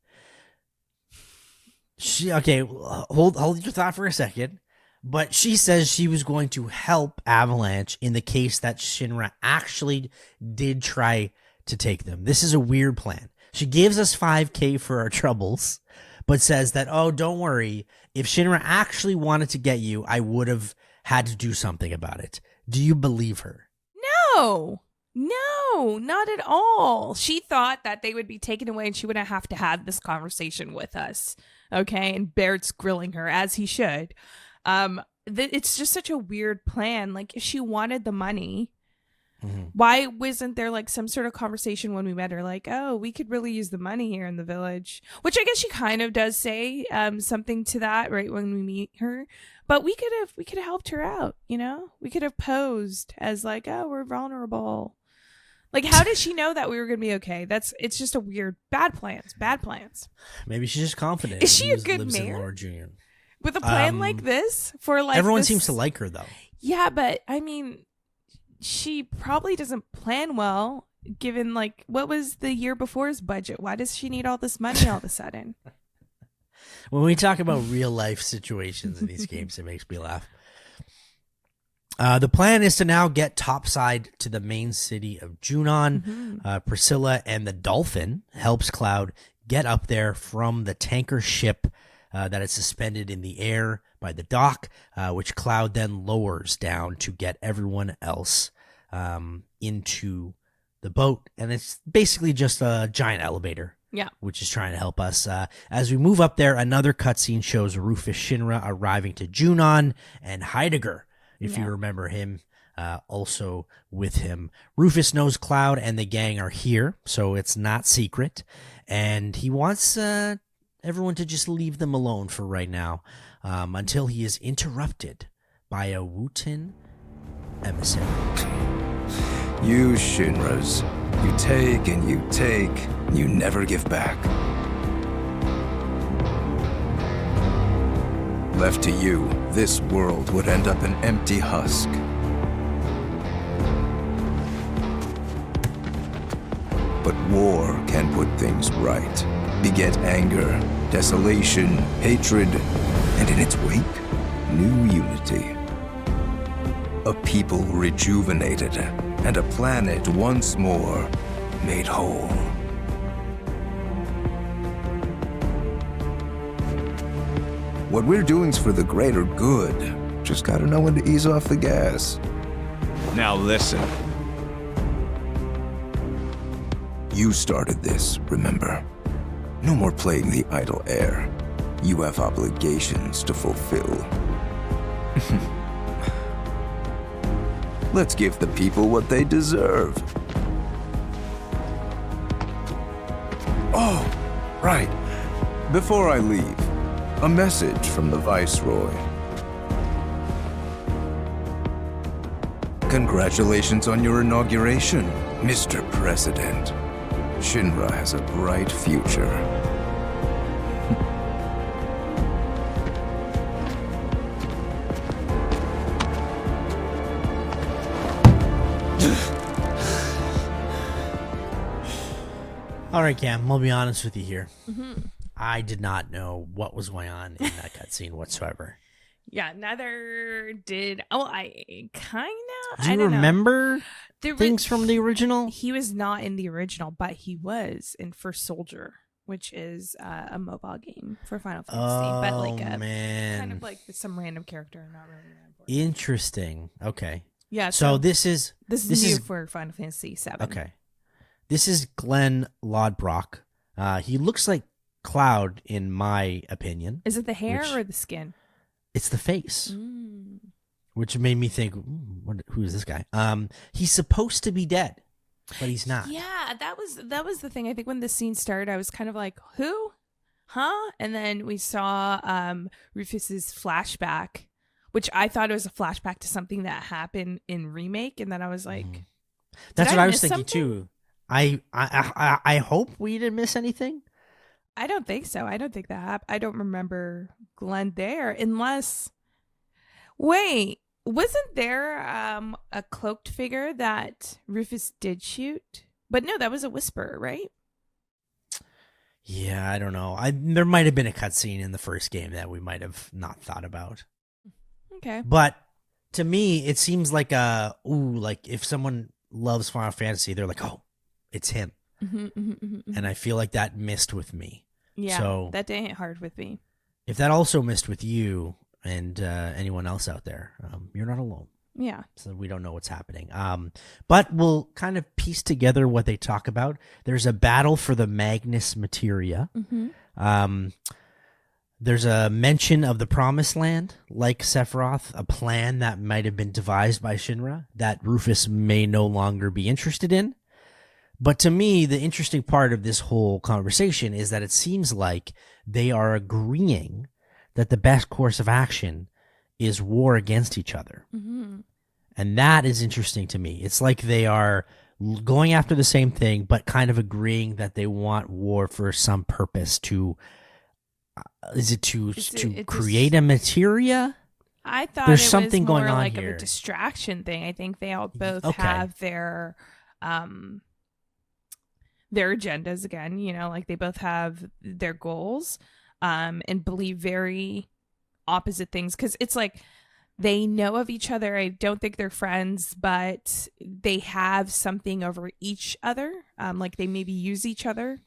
Hold your thought for a second. But she says she was going to help Avalanche in the case that Shinra actually did try to take them. This is a weird plan. She gives us $5,000 for our troubles, but says that, oh, don't worry. If Shinra actually wanted to get you, I would have had to do something about it. Do you believe her? No, not at all. She thought that they would be taken away and she wouldn't have to have this conversation with us. Okay. And Baird's grilling her as he should. It's just such a weird plan. Like, if she wanted the money, why wasn't there like some sort of conversation when we met her? Like, oh, we could really use the money here in the village, which I guess she kind of does say something to that right when we meet her. But we could have helped her out. You know, we could have posed as like, oh, we're vulnerable. Like, how did she know that we were going to be okay? It's just a weird, bad plans. Maybe she's just confident. Is she a good lives in mayor? Lower Junior. With a plan like this for like everyone this- seems to like her though. Yeah, but I mean, she probably doesn't plan well given like what was the year before's budget. Why does she need all this money all of a sudden? When we talk about real life situations in these games, it makes me laugh. The plan is to now get topside to the main city of Junon. Priscilla and the Dolphin helps Cloud get up there from the tanker ship that is suspended in the air by the dock, which Cloud then lowers down to get everyone else into the boat. And it's basically just a giant elevator. Yeah. Which is trying to help us. As we move up there, another cutscene shows Rufus Shinra arriving to Junon and Heidegger, if you remember him, also with him. Rufus knows Cloud and the gang are here, so it's not secret. And he wants everyone to just leave them alone for right now until he is interrupted by a Wooten emissary. You Shinras, you take and you take, and you never give back. Left to you, this world would end up an empty husk. But war can put things right, beget anger, desolation, hatred, and in its wake, new unity. A people rejuvenated, and a planet once more made whole. What we're doing's for the greater good. Just gotta know when to ease off the gas. Now listen. You started this, remember? No more playing the idle heir. You have obligations to fulfill. Let's give the people what they deserve. Oh, right. Before I leave, a message from the Viceroy. Congratulations on your inauguration, Mr. President. Shinra has a bright future. All right, Cam, I'll be honest with you here. I did not know what was going on in that cutscene whatsoever. Yeah, neither did. Oh, I kind of. Do you remember things from the original? He was not in the original, but he was in First Soldier, which is a mobile game for Final Fantasy. But like a kind of like some random character, not really that important. Interesting. Okay. Yeah. So this is new for Final Fantasy VII. Okay. This is Glenn Lodbrok. He looks like Cloud, in my opinion. Is it the hair or the skin? It's the face, which made me think, who is this guy? He's supposed to be dead. but he's not. Yeah, that was the thing. I think when the scene started, I was kind of like, who? Huh? And then we saw Rufus's flashback, which I thought it was a flashback to something that happened in Remake, and then I was like, that's what I was thinking something? too. I hope we didn't miss anything. I don't think so. I don't think that happened. I don't remember Glenn there, unless. Wait, wasn't there a cloaked figure that Rufus did shoot? But no, that was a Whisperer, right? Yeah, I don't know. There might have been a cutscene in the first game that we might have not thought about. Okay. But to me, it seems like like if someone loves Final Fantasy, they're like, oh, it's him. And I feel like that missed with me. Yeah, so that didn't hit hard with me. If that also missed with you and anyone else out there, you're not alone. Yeah. So we don't know what's happening. But we'll kind of piece together what they talk about. There's a battle for the Magnus Materia. There's a mention of the Promised Land, like Sephiroth, a plan that might have been devised by Shinra that Rufus may no longer be interested in. But to me, the interesting part of this whole conversation is that it seems like they are agreeing that the best course of action is war against each other. And that is interesting to me. It's like they are going after the same thing, but kind of agreeing that they want war for some purpose to... Is it to create a materia? I thought there's it something was more going on like here. of a distraction thing. I think they all both Okay. have their agendas again. You know, like they both have their goals, and believe very opposite things. Because it's like they know of each other. I don't think they're friends, but they have something over each other. Like they maybe use each other.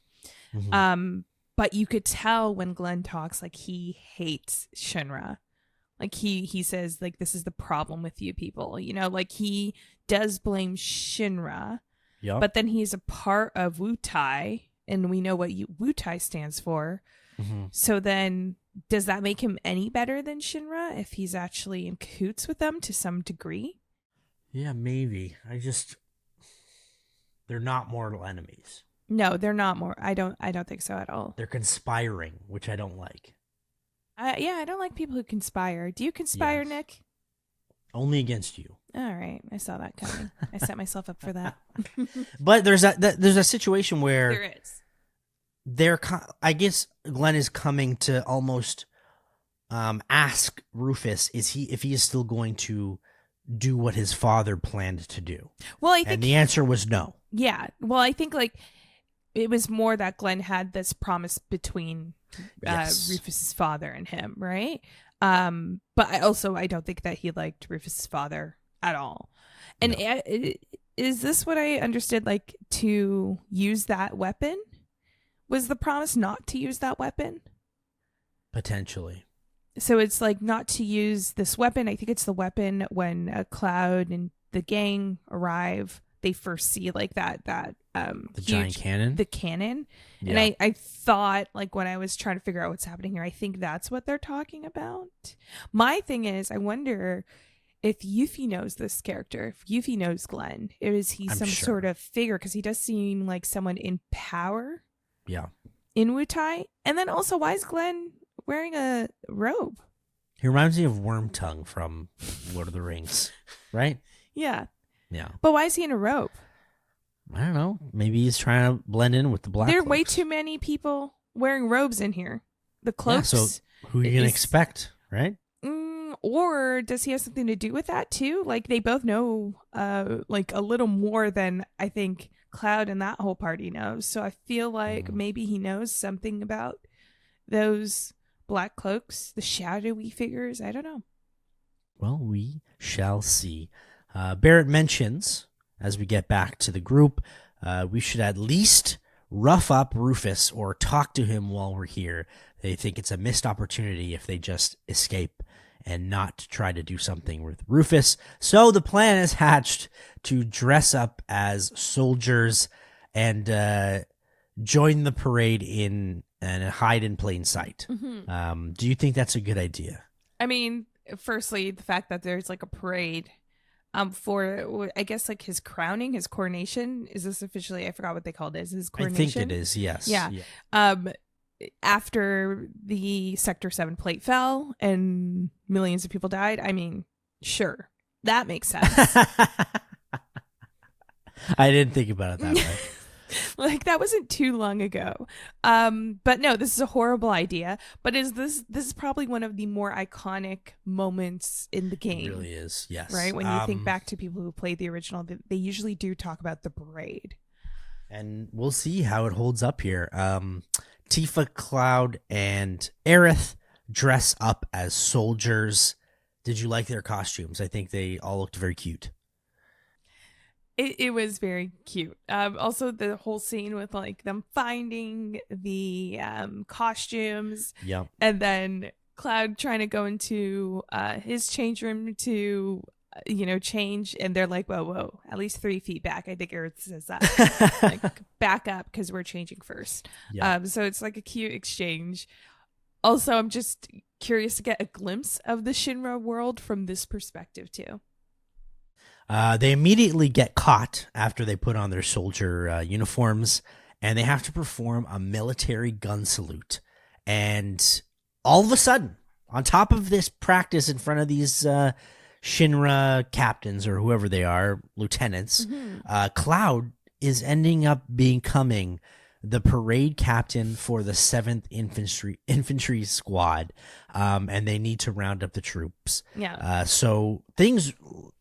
But you could tell when Glenn talks, like he hates Shinra. Like he says, like, this is the problem with you people. You know, like he does blame Shinra. Yep. But then he's a part of Wutai, and we know what Wutai stands for. So then does that make him any better than Shinra if he's actually in cahoots with them to some degree? Yeah, maybe. They're not mortal enemies. No, they're not more. I don't think so at all. They're conspiring, which I don't like. Yeah, I don't like people who conspire. Do you conspire, Yes. Nick? Only against you. All right, I saw that coming. I set myself up for that. But there's a situation where There is. I guess Glenn is coming to almost ask Rufus if he is still going to do what his father planned to do. Well, I think and the answer was no. Yeah. Well, I think like it was more that Glenn had this promise between Yes. Rufus's father and him, right? But I don't think that he liked Rufus's father at all. And is this what I understood? Like to use that weapon? Was the promise not to use that weapon? Potentially. So it's like not to use this weapon. I think it's the weapon when Cloud and the gang arrive. They first see like that The huge, giant cannon? the cannon. Yeah. And I thought, like, when I was trying to figure out what's happening here, I think that's what they're talking about. My thing is, I wonder if Yuffie knows this character, if Yuffie knows Glenn. Is he I'm some sure. sort of figure? Because he does seem like someone in power Yeah. in Wutai. And then also, why is Glenn wearing a robe? He reminds me of Wormtongue from Lord of the Rings, right? Yeah. Yeah. But why is he in a robe? I don't know. Maybe he's trying to blend in with the black There are way cloaks. too many people wearing robes in here. The cloaks. Yeah, so who are you going to is- expect, right? Or does he have something to do with that too? Like they both know like a little more than I think Cloud and that whole party knows. So I feel like maybe he knows something about those black cloaks, the shadowy figures. I don't know. Well, we shall see. Barrett mentions, as we get back to the group, we should at least rough up Rufus or talk to him while we're here. They think it's a missed opportunity if they just escape and not try to do something with Rufus. So the plan is hatched to dress up as soldiers and join the parade and hide in plain sight. Do you think that's a good idea? I mean, firstly, the fact that there's like a parade for I guess like his crowning, his coronation. Is this officially? I forgot what they called it. Is his I coronation? think it is. Yes. Yeah. After the Sector 7 plate fell and millions of people died. I mean, sure, that makes sense. I didn't think about it that way. Like that wasn't too long ago. But no, this is a horrible idea. But this is probably one of the more iconic moments in the game. It really is. Yes. Right? When you think back to people who played the original, they usually do talk about the parade. And we'll see how it holds up here. Tifa, Cloud, and Aerith dress up as soldiers. Did you like their costumes? I think they all looked very cute. It was very cute. Also, the whole scene with like them finding the costumes. Yep. And then Cloud trying to go into his change room to, change. And they're like, whoa, at least 3 feet back. I think Aerith says that. Like, back up because we're changing first. Yep. So it's like a cute exchange. Also, I'm just curious to get a glimpse of the Shinra world from this perspective too. They immediately get caught after they put on their soldier uniforms, and they have to perform a military gun salute. And all of a sudden, on top of this practice in front of these Shinra captains or whoever they are, lieutenants, Cloud is ending up becoming the parade captain for the 7th Infantry Squad, and they need to round up the troops. Yeah. So things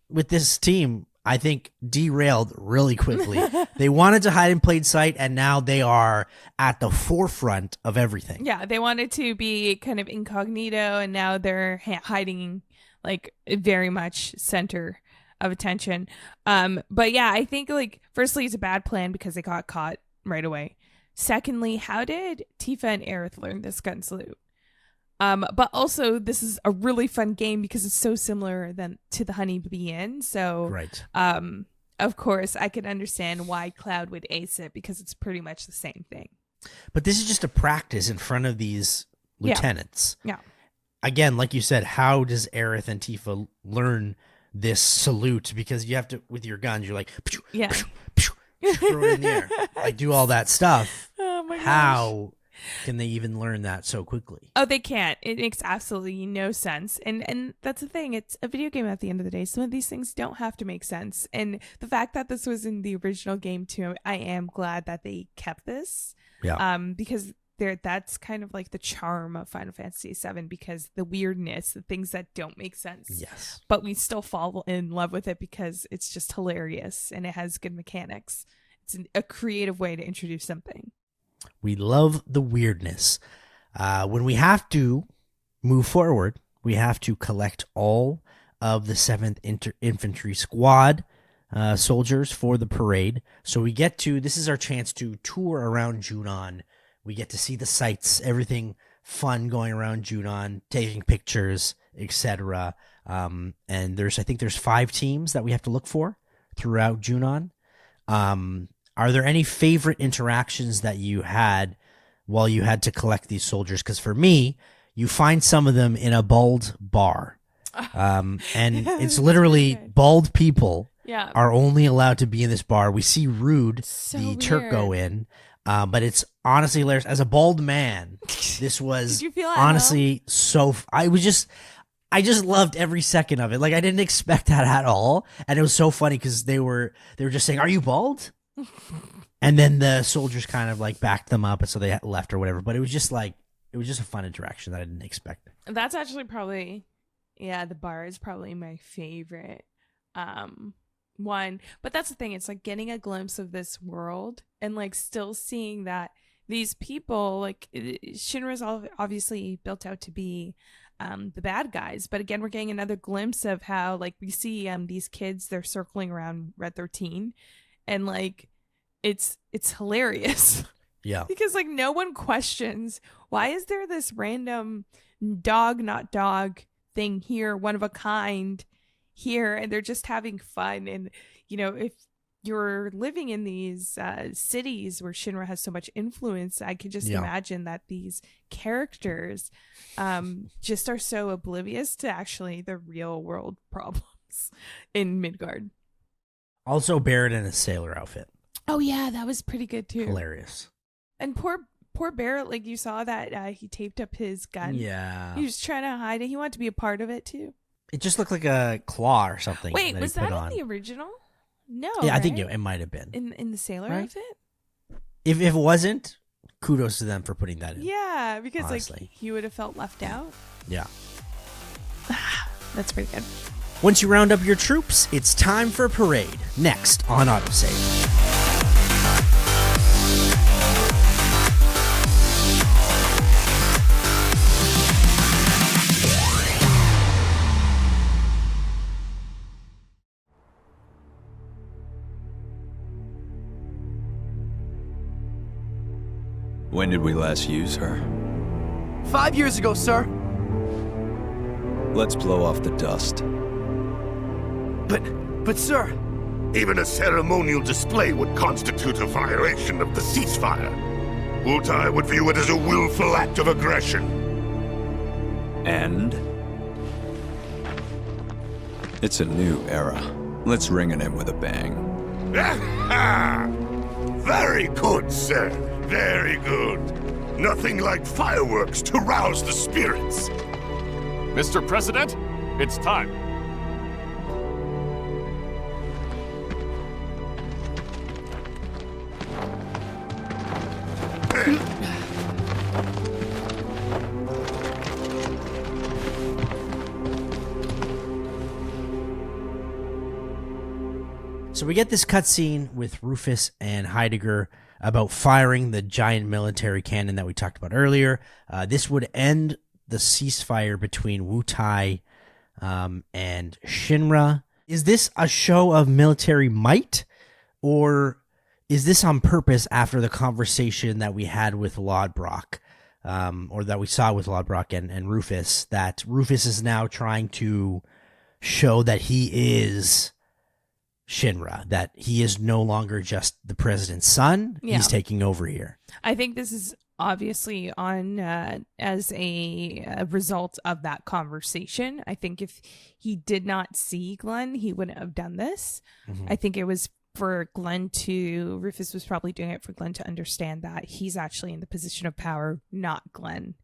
with this team, I think, derailed really quickly. They wanted to hide in plain sight, and now they are at the forefront of everything. Yeah, they wanted to be kind of incognito, and now they're hiding, like, very much center of attention. But yeah, I think, like, firstly, it's a bad plan because they got caught right away. Secondly, how did Tifa and Aerith learn this gun salute? But also, this is a really fun game because it's so similar to the Honey Bee Inn. So, right. Of course, I can understand why Cloud would ace it because it's pretty much the same thing. But this is just a practice in front of these lieutenants. Yeah. Again, like you said, how does Aerith and Tifa learn this salute? Because you have to, with your guns, you're like, throw it in the air. Like, do all that stuff. Oh my gosh. How can they even learn that so quickly? Oh, they can't. It makes absolutely no sense. And that's the thing. It's a video game at the end of the day. Some of these things don't have to make sense. And the fact that this was in the original game too, I am glad that they kept this. Yeah. Because that's kind of like the charm of Final Fantasy VII, because the weirdness, the things that don't make sense. Yes. But we still fall in love with it because it's just hilarious and it has good mechanics. It's a creative way to introduce something. We love the weirdness. When we have to move forward, we have to collect all of the 7th Infantry Squad soldiers for the parade. So we get to, this is our chance to tour around Junon. We get to see the sights, everything fun going around Junon, taking pictures, etc. And I think there's 5 teams that we have to look for throughout Junon. Are there any favorite interactions that you had while you had to collect these soldiers? Because for me, you find some of them in a bald bar. And it's literally bald people are only allowed to be in this bar. We see Rude, the Turk, go in. But it's honestly hilarious. As a bald man, this was Did you feel honestly so... I just loved every second of it. Like, I didn't expect that at all. And it was so funny because they were just saying, "Are you bald?" And then the soldiers kind of like backed them up, and so they left or whatever. But it was just a fun interaction that I didn't expect. That's actually probably, the bar is probably my favorite one. But that's the thing. It's like getting a glimpse of this world and like still seeing that these people, like Shinra's obviously built out to be the bad guys. But again, we're getting another glimpse of how like we see these kids, they're circling around Red 13. And like it's hilarious. Yeah. Because like no one questions, why is there this random dog not dog thing here, one of a kind here, and they're just having fun. And if you're living in these cities where Shinra has so much influence, I could just imagine that these characters just are so oblivious to actually the real world problems. else in Midgard. Also Barrett in a sailor outfit. Oh yeah, that was pretty good too. Hilarious. And poor Barrett, like you saw that he taped up his gun. Yeah. He was trying to hide it. He wanted to be a part of it too. It just looked like a claw or something. Wait, was that on in the original? No. Yeah, I think right? it might have been. In the sailor Right? outfit? If it wasn't, kudos to them for putting that in. Yeah, because honestly. like he would have felt left out. Yeah. That's pretty good. Once you round up your troops, it's time for a parade. Next on AutoSave. When did we last use her? 5 years ago, sir. Let's blow off the dust. But sir, Even a ceremonial display would constitute a violation of the ceasefire. Wutai would view it as a willful act of aggression. And? It's a new era. Let's ring it in with a bang. Very good, sir. Very good. Nothing like fireworks to rouse the spirits. Mr. President, it's time. So we get this cutscene with Rufus and Heidegger about firing the giant military cannon that we talked about earlier. This would end the ceasefire between Wutai and Shinra. Is this a show of military might, or is this on purpose after the conversation that we had with Lodbrok, or that we saw with Lodbrok and Rufus, that Rufus is now trying to show that he is Shinra, that he is no longer just the president's son. Yeah. He's taking over here. I think this is obviously on as a result of that conversation. I think if he did not see Glenn, he wouldn't have done this. Mm-hmm. I think it was for Glenn to, Rufus was probably doing it for Glenn to understand that he's actually in the position of power, not Glenn.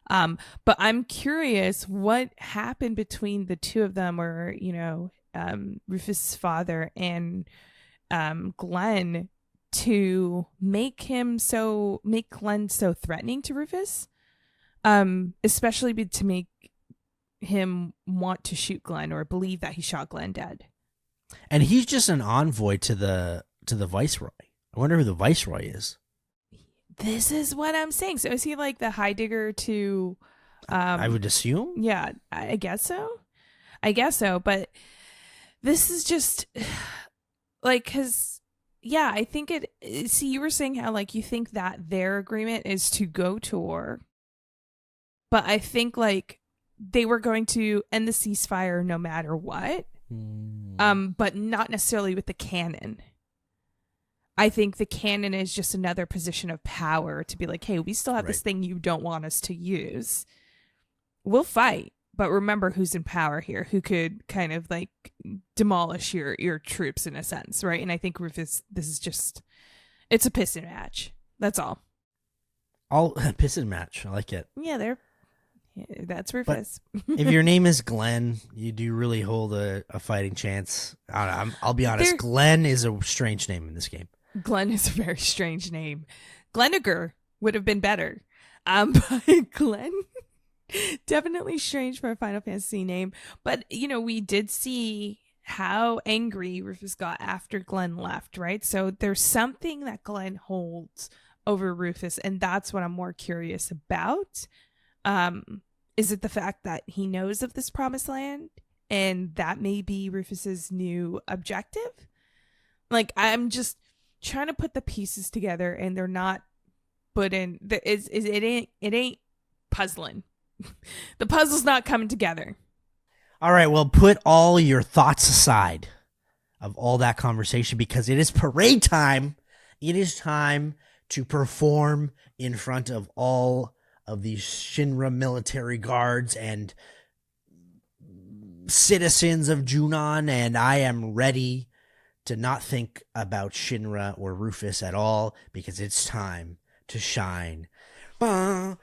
But I'm curious what happened between the two of them, or, you know, Rufus' father and Glenn, to make Glenn so threatening to Rufus, especially to make him want to shoot Glenn or believe that he shot Glenn dead. And he's just an envoy to the Viceroy. I wonder who the Viceroy is. This is what I'm saying. So is he like the Heidegger to I would assume. Yeah, I guess so. But this is just like, because, yeah, I think see, you were saying how, like, you think that their agreement is to go to war. But I think, like, they were going to end the ceasefire no matter what. But not necessarily with the cannon. I think the cannon is just another position of power to be like, hey, we still have this thing you don't want us to use. We'll fight. But remember who's in power here, who could kind of like demolish your troops in a sense, right? And I think Rufus, this is just, it's a piston match. That's all. Piston match. I like it. Yeah, that's Rufus. If your name is Glenn, you do really hold a fighting chance. I'll be honest. Glenn is a strange name in this game. Glenn is a very strange name. Glenniger would have been better. But Glenn, definitely strange for a Final Fantasy name. But, you know, we did see how angry Rufus got after Glenn left, right? So there's something that Glenn holds over Rufus, and that's what I'm more curious about. Is it the fact that he knows of this promised land, and that may be Rufus's new objective? Like, I'm just trying to put the pieces together, and they're not put in. It ain't puzzling. The puzzle's not coming together. All right, well, put all your thoughts aside of all that conversation, because it is parade time. It is time to perform in front of all of these Shinra military guards and citizens of Junon, and I am ready to not think about Shinra or Rufus at all because it's time to shine. That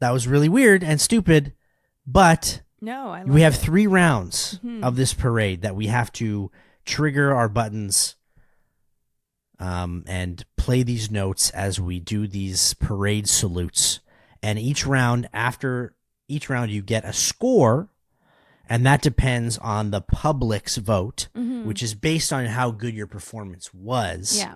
was really weird and stupid, but No, we have 3 rounds of this parade that we have to trigger our buttons and play these notes as we do these parade salutes. And after each round, you get a score, and that depends on the public's vote, which is based on how good your performance was. Yeah.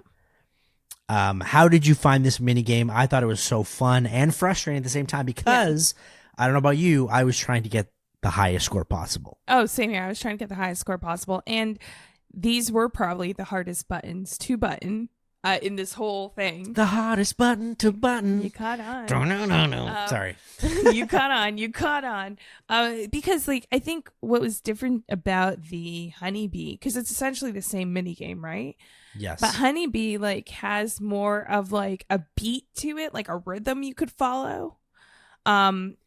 How did you find this minigame? I thought it was so fun and frustrating at the same time because, I don't know about you, I was trying to get the highest score possible. Oh, same here. I was trying to get the highest score possible. And these were probably the hardest buttons to button in this whole thing. The hardest button to button. You caught on. No. Sorry. You caught on. Because, like, I think what was different about the Honeybee, because it's essentially the same minigame, right? Yes. But Honeybee, like, has more of, like, a beat to it, like a rhythm you could follow.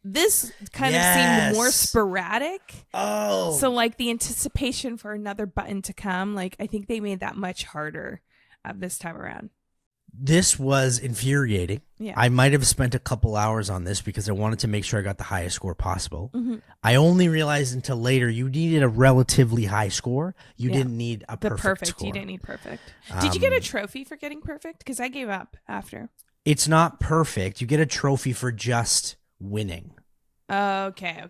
This kind of seemed more sporadic. Oh. So, like, the anticipation for another button to come, like, I think they made that much harder this time around. This was infuriating. Yeah. I might have spent a couple hours on this because I wanted to make sure I got the highest score possible. Mm-hmm. I only realized until later you needed a relatively high score. You didn't need a perfect score. You didn't need perfect. Did you get a trophy for getting perfect? Because I gave up after. It's not perfect. You get a trophy for just winning. Okay.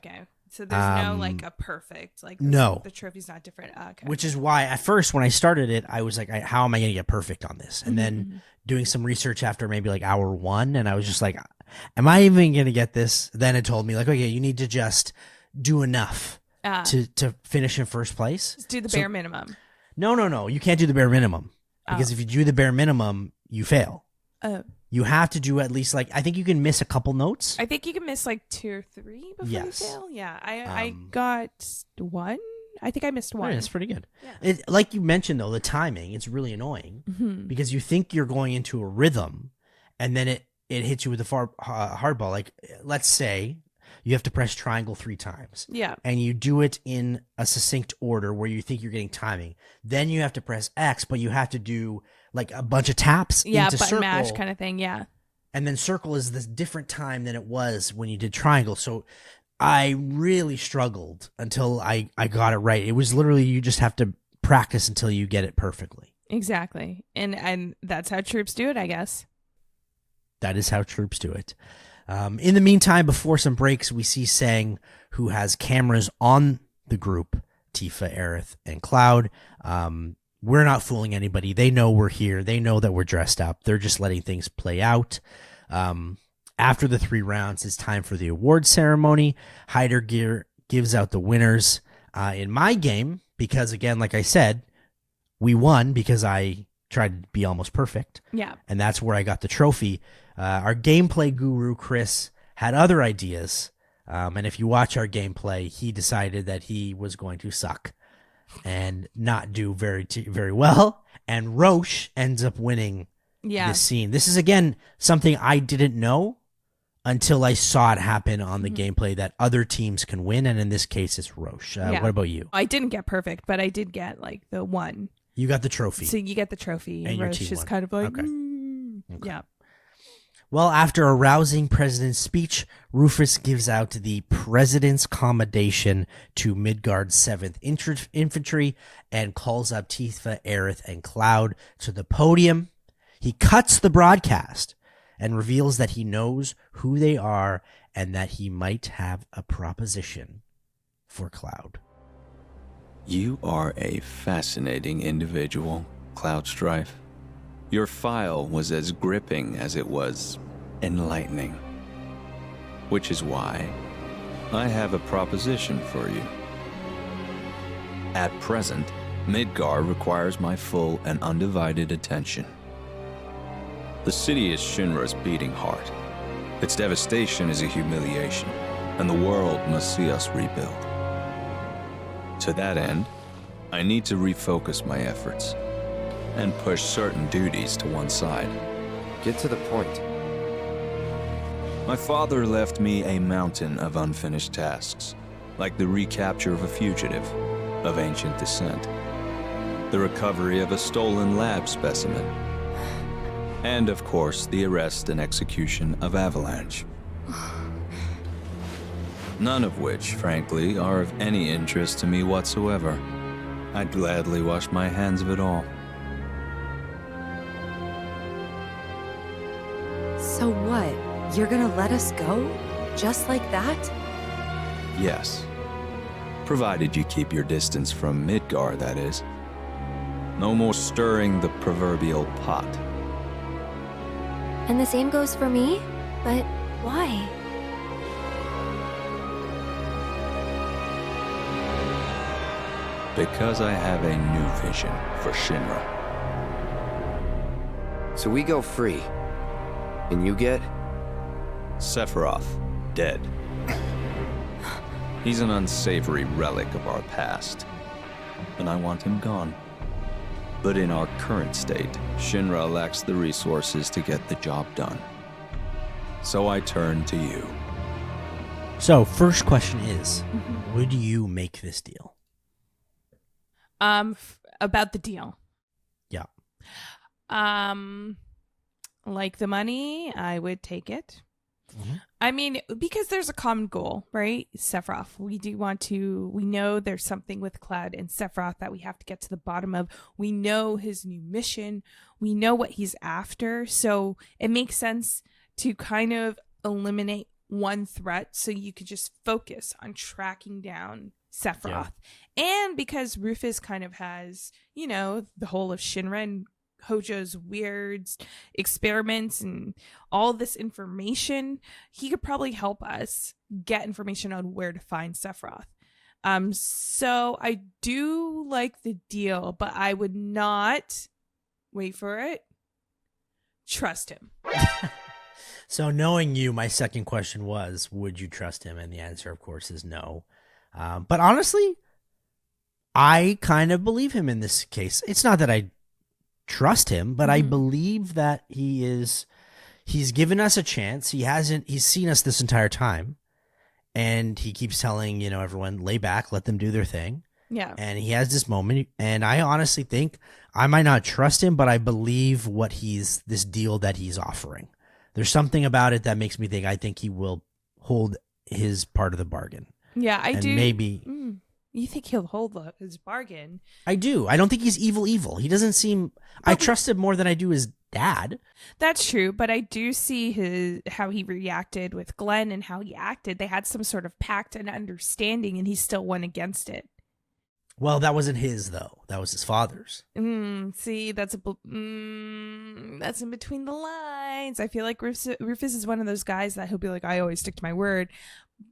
So there's no, like, a perfect, like, no. The trophy's not different. Okay. Which is why at first when I started it, I was like, how am I going to get perfect on this? And then doing some research after maybe like hour 1, and I was just like, am I even going to get this? Then it told me like, okay, you need to just do enough to finish in first place. Just do the bare minimum. No. You can't do the bare minimum because if you do the bare minimum, you fail. Oh. You have to do at least, like, I think you can miss a couple notes. I think you can miss like 2 or 3 before you fail. Yeah, I got 1. I think I missed 1. Yeah, that's pretty good. Yeah. Like you mentioned, though, the timing, it's really annoying because you think you're going into a rhythm and then it hits you with a hardball. Like, let's say you have to press triangle 3 times. Yeah. And you do it in a succinct order where you think you're getting timing. Then you have to press X, but you have to do like a bunch of taps into button circle. mash kind of thing, yeah. And then circle is this different time than it was when you did triangle. So I really struggled until I got it right. It was literally you just have to practice until you get it perfectly. Exactly. And that's how troops do it, I guess. That is how troops do it. In the meantime, before some breaks, we see Sang, who has cameras on the group, Tifa, Aerith, and Cloud. We're not fooling anybody. They know we're here. They know that we're dressed up. They're just letting things play out. After the 3 rounds, it's time for the award ceremony. Heidegger gives out the winners. In my game, because again, like I said, we won because I tried to be almost perfect. Yeah. And that's where I got the trophy. Our gameplay guru, Chris, had other ideas. And if you watch our gameplay, he decided that he was going to suck and not do very well. And Roche ends up winning this scene. This is, again, something I didn't know until I saw it happen on the gameplay, that other teams can win. And in this case, it's Roche. What about you? I didn't get perfect, but I did get like the 1. You got the trophy. So you get the trophy. And your Roche team is won. kind of like, Okay. yeah. Well, after a rousing president's speech, Rufus gives out the president's commendation to Midgard's 7th Infantry and calls up Tifa, Aerith, and Cloud to the podium. He cuts the broadcast and reveals that he knows who they are and that he might have a proposition for Cloud. You are a fascinating individual, Cloud Strife. Your file was as gripping as it was enlightening. Which is why I have a proposition for you. At present, Midgard requires my full and undivided attention. The city is Shinra's beating heart. Its devastation is a humiliation, and the world must see us rebuild. To that end, I need to refocus my efforts and push certain duties to one side. Get to the point. My father left me a mountain of unfinished tasks, like the recapture of a fugitive of ancient descent, the recovery of a stolen lab specimen, and of course, the arrest and execution of Avalanche. None of which, frankly, are of any interest to me whatsoever. I'd gladly wash my hands of it all. So what? You're gonna let us go? Just like that? Yes. Provided you keep your distance from Midgar, that is. No more stirring the proverbial pot. And the same goes for me? But why? Because I have a new vision for Shinra. So we go free. And you get? Sephiroth, dead. He's an unsavory relic of our past, and I want him gone. But in our current state, Shinra lacks the resources to get the job done. So I turn to you. So, first question is, would you make this deal? About the deal. Yeah. Like the money, I would take it. I mean, because there's a common goal, right? Sephiroth. We know there's something with Cloud and Sephiroth that we have to get to the bottom of. We know his new mission. We know what he's after. So it makes sense to kind of eliminate one threat so you could just focus on tracking down Sephiroth. Yeah. And because Rufus kind of has, the whole of Shinra and Hojo's weird experiments and all this information, he could probably help us get information on where to find Sephiroth. So I do like the deal, but I would not, wait for it, trust him. So knowing you, my second question was, would you trust him? And the answer, of course, is no. But honestly, I kind of believe him in this case. It's not that I trust him, but I believe that he's given us a chance. He's seen us this entire time, and he keeps telling, everyone, lay back, let them do their thing. Yeah. And he has this moment, and I honestly think I might not trust him, but I believe this deal that he's offering. There's something about it that makes me think, I think he will hold his part of the bargain. Yeah, I do. Maybe. You think he'll hold his bargain? I do. I don't think he's evil. He doesn't seem... I trust him more than I do his dad. That's true, but I do see how he reacted with Glenn and how he acted. They had some sort of pact and understanding, and he still went against it. Well, that wasn't his, though. That was his father's. See, that's in between the lines. I feel like Rufus is one of those guys that he'll be like, I always stick to my word.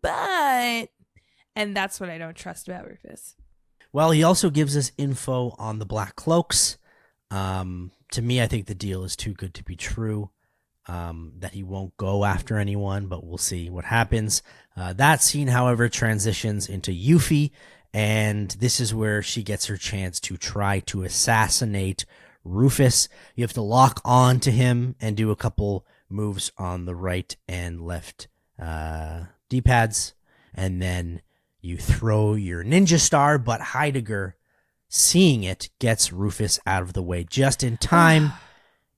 But... And that's what I don't trust about Rufus. Well, he also gives us info on the Black Cloaks. To me, I think the deal is too good to be true. That he won't go after anyone, but we'll see what happens. That scene, however, transitions into Yuffie, and this is where she gets her chance to try to assassinate Rufus. You have to lock on to him and do a couple moves on the right and left D-pads, and then you throw your ninja star, but Heidegger, seeing it, gets Rufus out of the way just in time,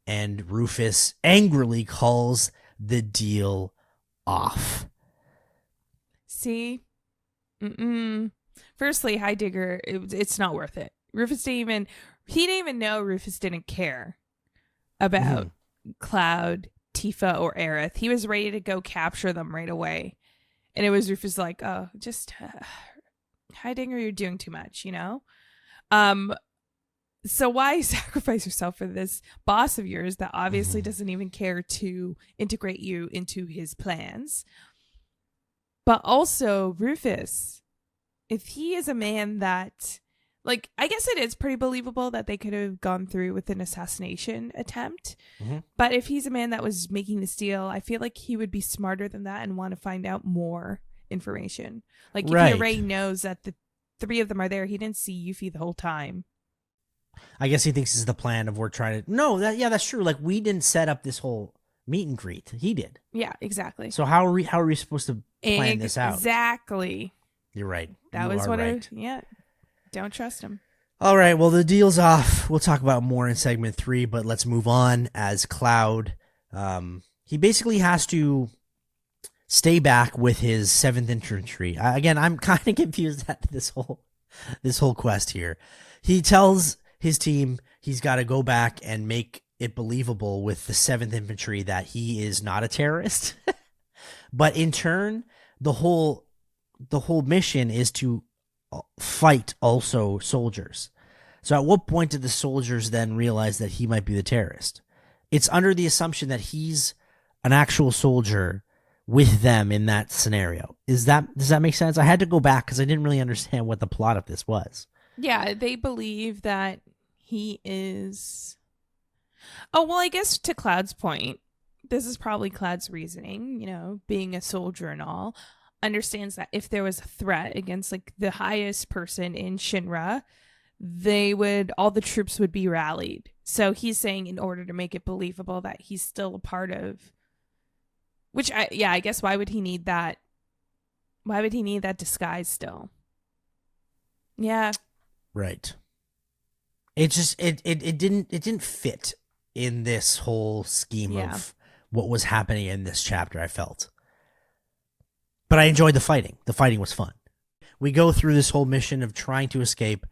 and Rufus angrily calls the deal off. See? Firstly, Heidegger, it's not worth it. Rufus didn't even know Rufus didn't care about Cloud, Tifa, or Aerith. He was ready to go capture them right away. And it was Rufus like, oh, just Heidegger, you're doing too much, So why sacrifice yourself for this boss of yours that obviously doesn't even care to integrate you into his plans? But also, Rufus, if he is a man that, I guess it is pretty believable that they could have gone through with an assassination attempt. But if he's a man that was making this deal, I feel like he would be smarter than that and want to find out more information. If he already knows that the three of them are there, he didn't see Yuffie the whole time. I guess he thinks this is the plan of we're trying to... No, that's true. We didn't set up this whole meet and greet. He did. Yeah, exactly. So how are we supposed to plan this out? Exactly. You're right. That was what don't trust him. All right, well, the deal's off. We'll talk about more in segment 3, but let's move on as Cloud. He basically has to stay back with his 7th Infantry. Again, I'm kind of confused at this whole quest here. He tells his team he's got to go back and make it believable with the 7th Infantry that he is not a terrorist. But in turn, the whole mission is to fight also soldiers. So at what point did the soldiers then realize that he might be the terrorist? It's under the assumption that he's an actual soldier with them in that scenario. Does that make sense? I had to go back because I didn't really understand what the plot of this was. Yeah, they believe that he is... Oh, well, I guess to Cloud's point, this is probably Cloud's reasoning, being a soldier and all, understands that if there was a threat against like the highest person in Shinra, all the troops would be rallied. So he's saying in order to make it believable that he's still a part of, I guess why would he need that? Why would he need that disguise still? Yeah. Right. It just it didn't fit in this whole scheme of what was happening in this chapter, I felt. But I enjoyed the fighting. The fighting was fun. We go through this whole mission of trying to escape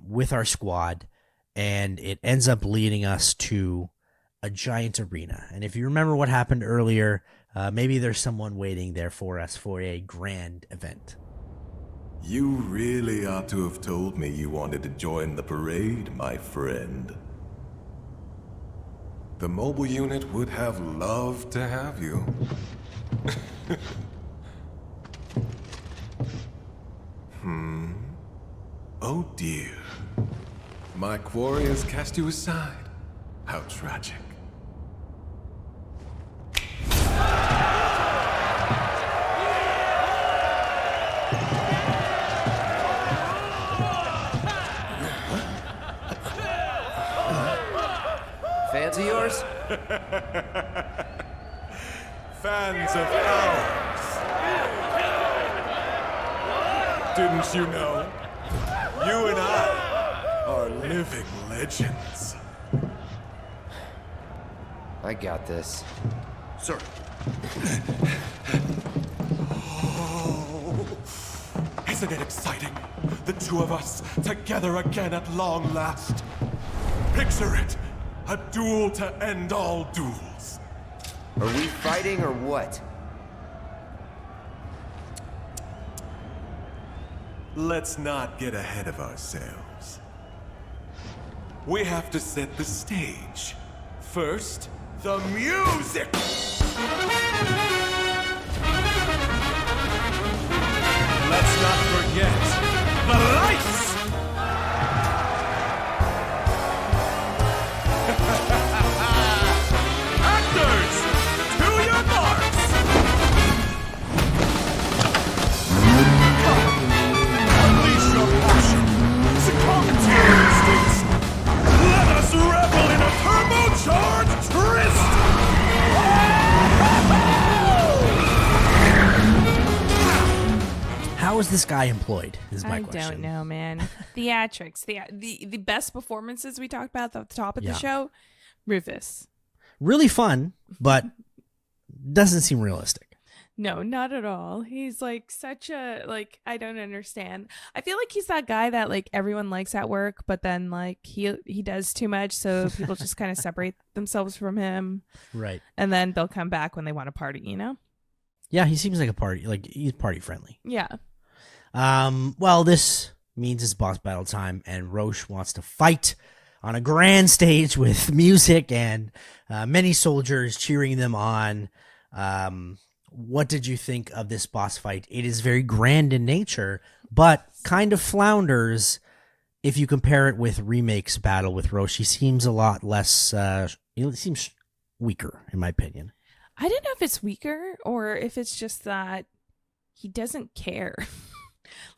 with our squad, and it ends up leading us to a giant arena. And if you remember what happened earlier, maybe there's someone waiting there for us for a grand event. You really ought to have told me you wanted to join the parade, my friend. The mobile unit would have loved to have you. Oh dear. My quarry has cast you aside. How tragic. Fans of yours? Fans of ours. Didn't you know? You and I are living legends. I got this. Sir. Oh, isn't it exciting? The two of us together again at long last. Picture it. A duel to end all duels. Are we fighting or what? Let's not get ahead of ourselves. We have to set the stage. First, the music! Let's not forget the lights! Actors, to your marks! Unleash your passion! Succumb to your instincts! Let us revel in a turbocharged tryst! How is this guy employed? Is my question. I don't know, man. Theatrics, the best performances we talked about at the top of the show. Rufus. Really fun, but doesn't seem realistic. No, not at all. He's like such a I don't understand. I feel like he's that guy that like everyone likes at work, but then like he does too much, so people just kind of separate themselves from him. Right. And then they'll come back when they want to party, Yeah, he seems like a party, like he's party friendly. Yeah. Well, this means it's boss battle time, and Roche wants to fight on a grand stage with music and many soldiers cheering them on. What did you think of this boss fight? It is very grand in nature, but kind of flounders if you compare it with Remake's battle with Roche. He seems a lot less, he seems weaker, in my opinion. I don't know if it's weaker or if it's just that he doesn't care.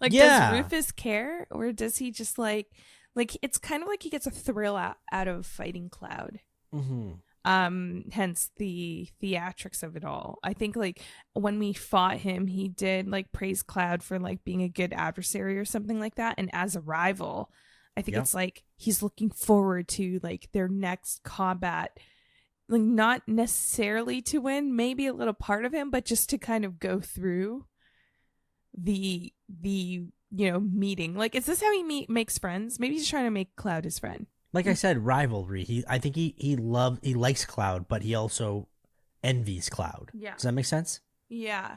Does Rufus care, or does he just like it's kind of like he gets a thrill out of fighting Cloud. Mm-hmm. Hence the theatrics of it all. I think like when we fought him, he did like praise Cloud for like being a good adversary or something like that. And as a rival, I think it's like he's looking forward to like their next combat, like not necessarily to win, maybe a little part of him, but just to kind of go through the meeting. Like, is this how he makes friends? Maybe he's trying to make Cloud his friend. Like I said, rivalry. I think he likes Cloud, but he also envies Cloud. Yeah. Does that make sense? Yeah.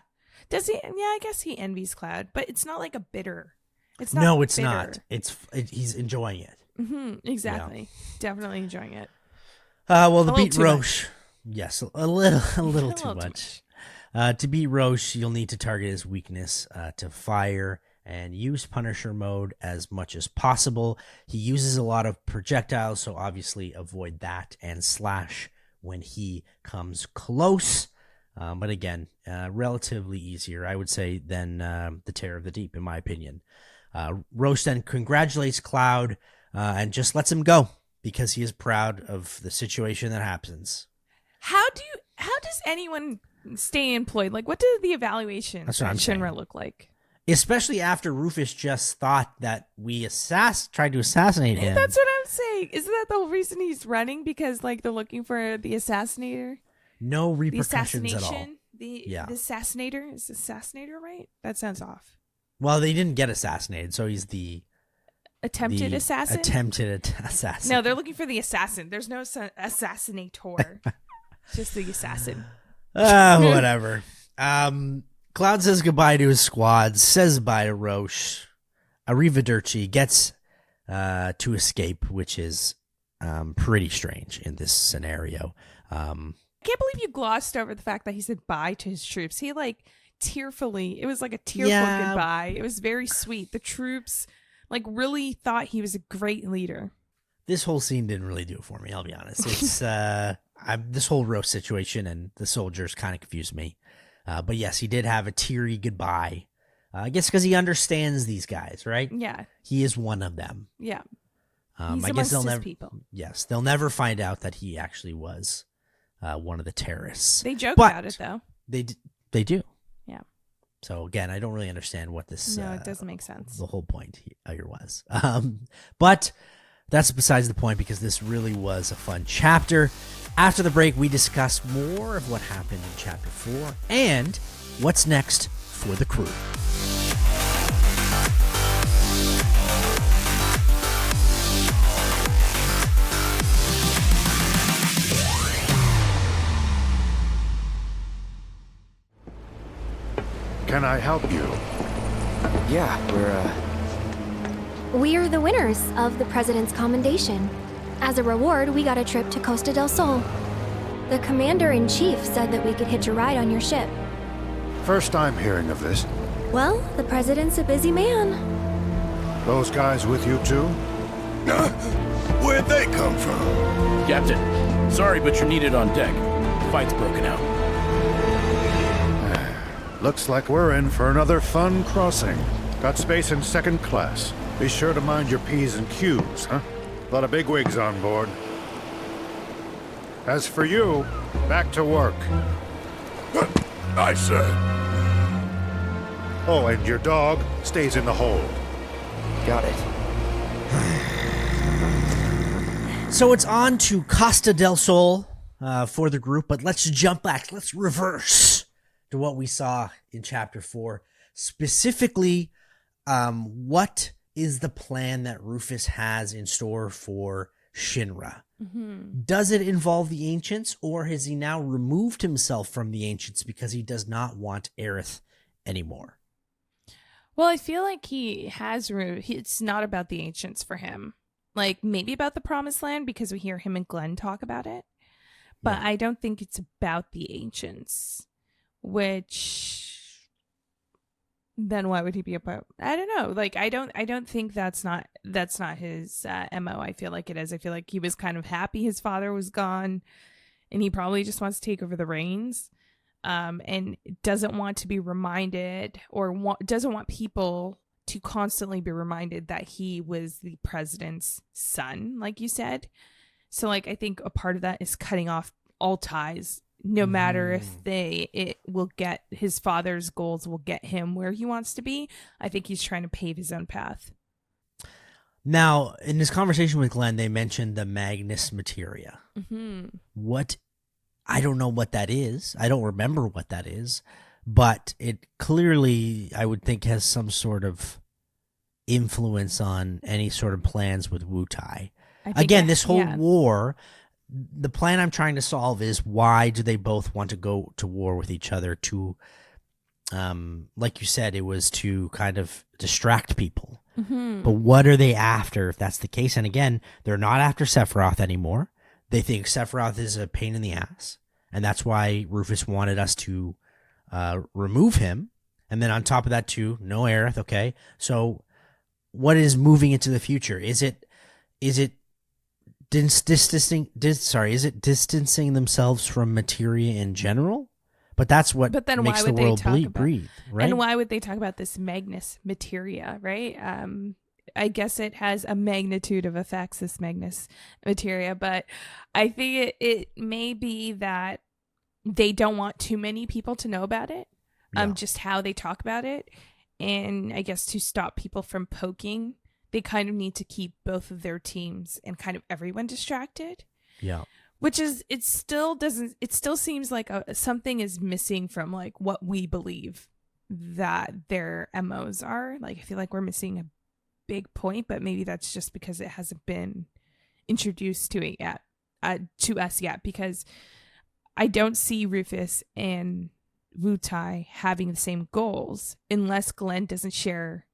Does he? Yeah, I guess he envies Cloud, but it's not like a bitter. It's not. No, it's bitter. not. He's enjoying it. Exactly. Yeah. Definitely enjoying it. Well, to A beat little too Roche, yes, a little too much. To beat Roche, you'll need to target his weakness to fire and use Punisher mode as much as possible. He uses a lot of projectiles, so obviously avoid that and slash when he comes close. But again, relatively easier, I would say, than the Terror of the Deep, in my opinion. Roche then congratulates Cloud and just lets him go because he is proud of the situation that happens. How does anyone stay employed? Like, what do the evaluations of Shinra look like? Especially after Rufus just thought that we tried to assassinate him. That's what I'm saying. Isn't that the whole reason he's running? Because like they're looking for the assassinator? No repercussions at all. The assassinator? Is assassinator right? That sounds off. Well, they didn't get assassinated, so he's the attempted assassin? Attempted assassin. No, they're looking for the assassin. There's no assassinator. Just the assassin. Whatever. Cloud says goodbye to his squad, says bye to Roche. Arrivederci gets to escape, which is pretty strange in this scenario. I can't believe you glossed over the fact that he said bye to his troops. He like tearfully, it was like a tearful goodbye. It was very sweet. The troops like really thought he was a great leader. This whole scene didn't really do it for me, I'll be honest. It's this whole Roche situation and the soldiers kind of confused me. But yes, he did have a teary goodbye. I guess because he understands these guys, right? Yeah. He is one of them. Yeah. He's I guess they'll never. People. Yes, they'll never find out that he actually was one of the terrorists. They joke about it, though. They do. Yeah. So again, I don't really understand what this. No, it doesn't make sense. The whole point here was, but that's besides the point because this really was a fun chapter. After the break, we discuss more of what happened in Chapter 4 and what's next for the crew. Can I help you? Yeah, We're the winners of the President's Commendation. As a reward, we got a trip to Costa del Sol. The Commander-in-Chief said that we could hitch a ride on your ship. First time hearing of this. Well, the President's a busy man. Those guys with you too? Where'd they come from? Captain, sorry but you're needed on deck. Fight's broken out. Looks like we're in for another fun crossing. Got space in second class. Be sure to mind your P's and Q's, huh? A lot of bigwigs on board. As for you, back to work. Aye, sir. Oh, and your dog stays in the hold. Got it. So it's on to Costa del Sol for the group, but let's jump back. Let's reverse to what we saw in Chapter 4. Specifically, what is the plan that Rufus has in store for Shinra? Mm-hmm. Does it involve the Ancients, or has he now removed himself from the Ancients because he does not want Aerith anymore? Well, I feel like he has removed. It's not about the Ancients for him. Like, maybe about the Promised Land because we hear him and Glenn talk about it. But yeah. I don't think it's about the Ancients. Which... then why would he be about? I don't know. Like, I don't think that's not his MO. I feel like it is. I feel like he was kind of happy his father was gone, and he probably just wants to take over the reins, and doesn't want to be reminded or doesn't want people to constantly be reminded that he was the president's son, like you said. So, like, I think a part of that is cutting off all ties, no matter if it will get his father's goals will get him where he wants to be. I think he's trying to pave his own path. Now, in this conversation with Glenn, they mentioned the Magnus Materia. What? I don't know what that is. I don't remember what that is, but it clearly, I would think, has some sort of influence on any sort of plans with Wutai. Again, this whole war, the plan I'm trying to solve is why do they both want to go to war with each other to, like you said, it was to kind of distract people. But what are they after if that's the case? And again, they're not after Sephiroth anymore. They think Sephiroth is a pain in the ass, and that's why Rufus wanted us to remove him. And then on top of that too, no Aerith, okay? So what is moving into the future? Is it distancing themselves from materia in general? But that's what makes the world breathe, right? And why would they talk about this Magnus Materia, right? I guess it has a magnitude of effects, this Magnus Materia, but I think it may be that they don't want too many people to know about it, just how they talk about it. And I guess to stop people from poking, they kind of need to keep both of their teams and kind of everyone distracted. Yeah. Which is, it still seems like something is missing from like what we believe that their MOs are. Like, I feel like we're missing a big point, but maybe that's just because it hasn't been introduced to it yet, to us yet, because I don't see Rufus and Wutai having the same goals unless Glenn doesn't share.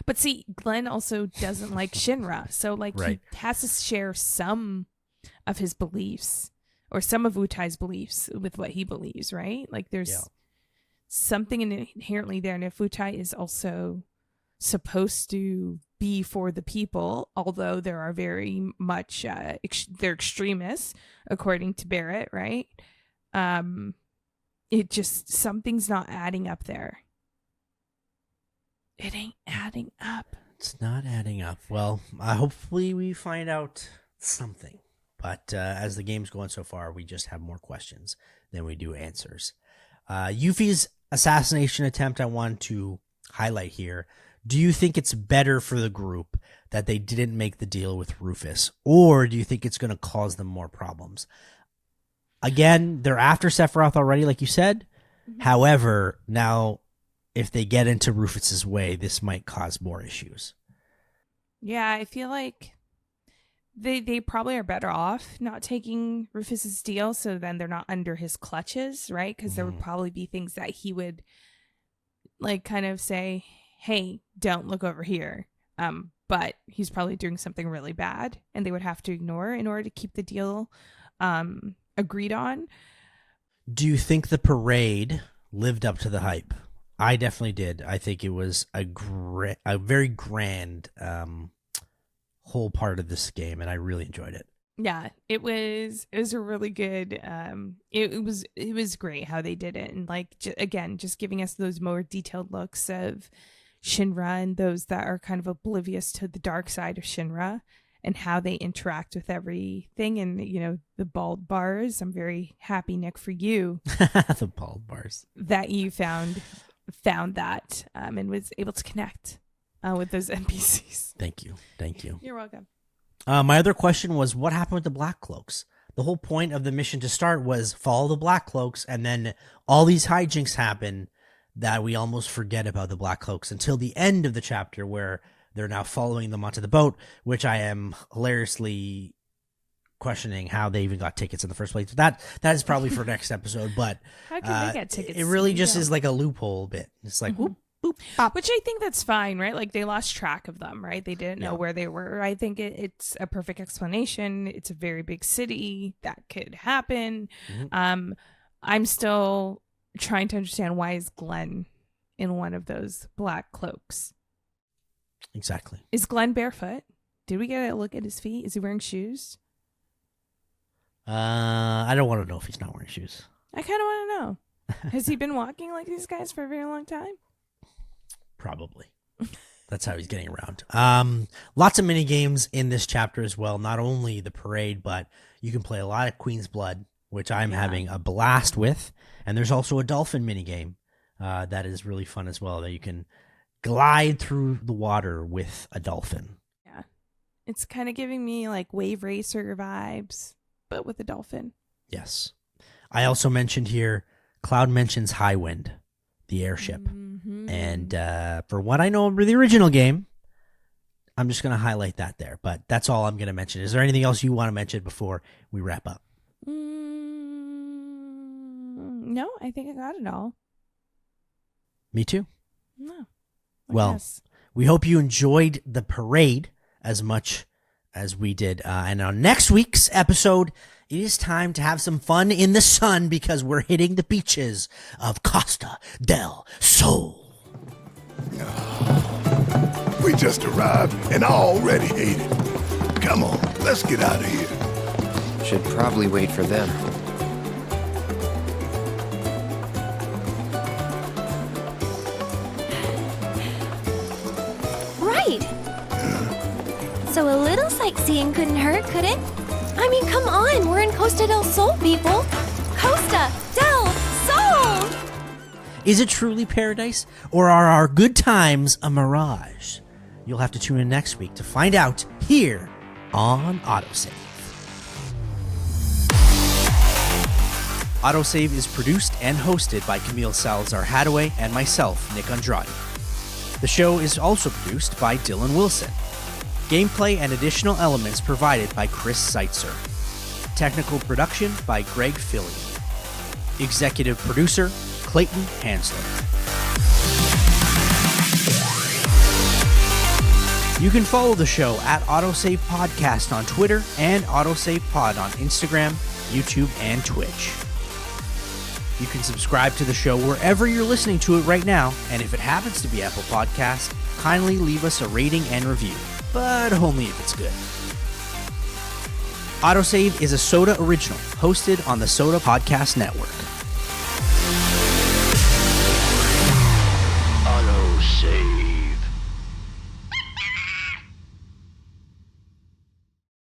But see, Glenn also doesn't like Shinra, so like he has to share some of his beliefs or some of Wutai's beliefs with what he believes, right? Like there's something inherently there. And if Wutai is also supposed to be for the people, although there are very much, they're extremists, according to Barrett, right? It just, something's not adding up there. It ain't adding up. It's not adding up. Well, hopefully we find out something. But as the game's going so far, we just have more questions than we do answers. Yuffie's assassination attempt I want to highlight here. Do you think it's better for the group that they didn't make the deal with Rufus? Or do you think it's going to cause them more problems? Again, they're after Sephiroth already, like you said. However, now if they get into Rufus's way, this might cause more issues. Yeah, I feel like they probably are better off not taking Rufus's deal, so then they're not under his clutches, right? Because there would probably be things that he would like kind of say, hey, don't look over here. But he's probably doing something really bad, and they would have to ignore in order to keep the deal agreed on. Do you think the parade lived up to the hype? I definitely did. I think it was a very grand whole part of this game, and I really enjoyed it. Yeah, it was a really good. It was great how they did it, and like again, just giving us those more detailed looks of Shinra and those that are kind of oblivious to the dark side of Shinra and how they interact with everything. And you know, the bald bars. I'm very happy, Nick, for you. The bald bars that you found that and was able to connect with those NPCs. Thank you. You're welcome. My other question was, what happened with the Black Cloaks? The whole point of the mission to start was follow the Black Cloaks, and then all these hijinks happen that we almost forget about the Black Cloaks until the end of the chapter where they're now following them onto the boat, which I am hilariously questioning how they even got tickets in the first place. That is probably for next episode, but how can they get tickets? It really just is like a loophole bit. It's like whoop, boop, pop. Which I think that's fine, right? Like they lost track of them, right? They didn't know where they were. I think it's a perfect explanation. It's a very big city. That could happen. I'm still trying to understand, why is Glenn in one of those black cloaks? Exactly. Is Glenn barefoot? Did we get a look at his feet? Is he wearing shoes? I don't want to know if he's not wearing shoes. I kind of want to know. Has he been walking like these guys for a very long time? Probably. That's how he's getting around. Lots of mini games in this chapter as well. Not only the parade, but you can play a lot of Queen's Blood, which I'm having a blast with. And there's also a dolphin minigame that is really fun as well, that you can glide through the water with a dolphin. Yeah. It's kind of giving me like Wave Racer vibes, but with a dolphin. Yes. I also mentioned here, Cloud mentions Highwind, the airship. And for what I know of the original game, I'm just going to highlight that there. But that's all I'm going to mention. Is there anything else you want to mention before we wrap up? No, I think I got it all. Me too. No. Well, we hope you enjoyed the parade as much as we did. And on next week's episode, it is time to have some fun in the sun because we're hitting the beaches of Costa del Sol. We just arrived and already ate it. Come on, let's get out of here. Should probably wait for them. Right. So a little sightseeing couldn't hurt, could it? I mean, come on, we're in Costa del Sol, people. Costa del Sol! Is it truly paradise, or are our good times a mirage? You'll have to tune in next week to find out here on AutoSave. AutoSave is produced and hosted by Camille Salazar-Hadaway and myself, Nick Andrade. The show is also produced by Dylan Wilson. Gameplay and additional elements provided by Chris Seitzer. Technical production by Greg Fillion. Executive producer, Clayton Hansler. You can follow the show at AutoSave Podcast on Twitter and AutoSave Pod on Instagram, YouTube, and Twitch. You can subscribe to the show wherever you're listening to it right now, and if it happens to be Apple Podcast, kindly leave us a rating and review, but only if it's good. AutoSave is a Soda original, hosted on the Soda Podcast Network.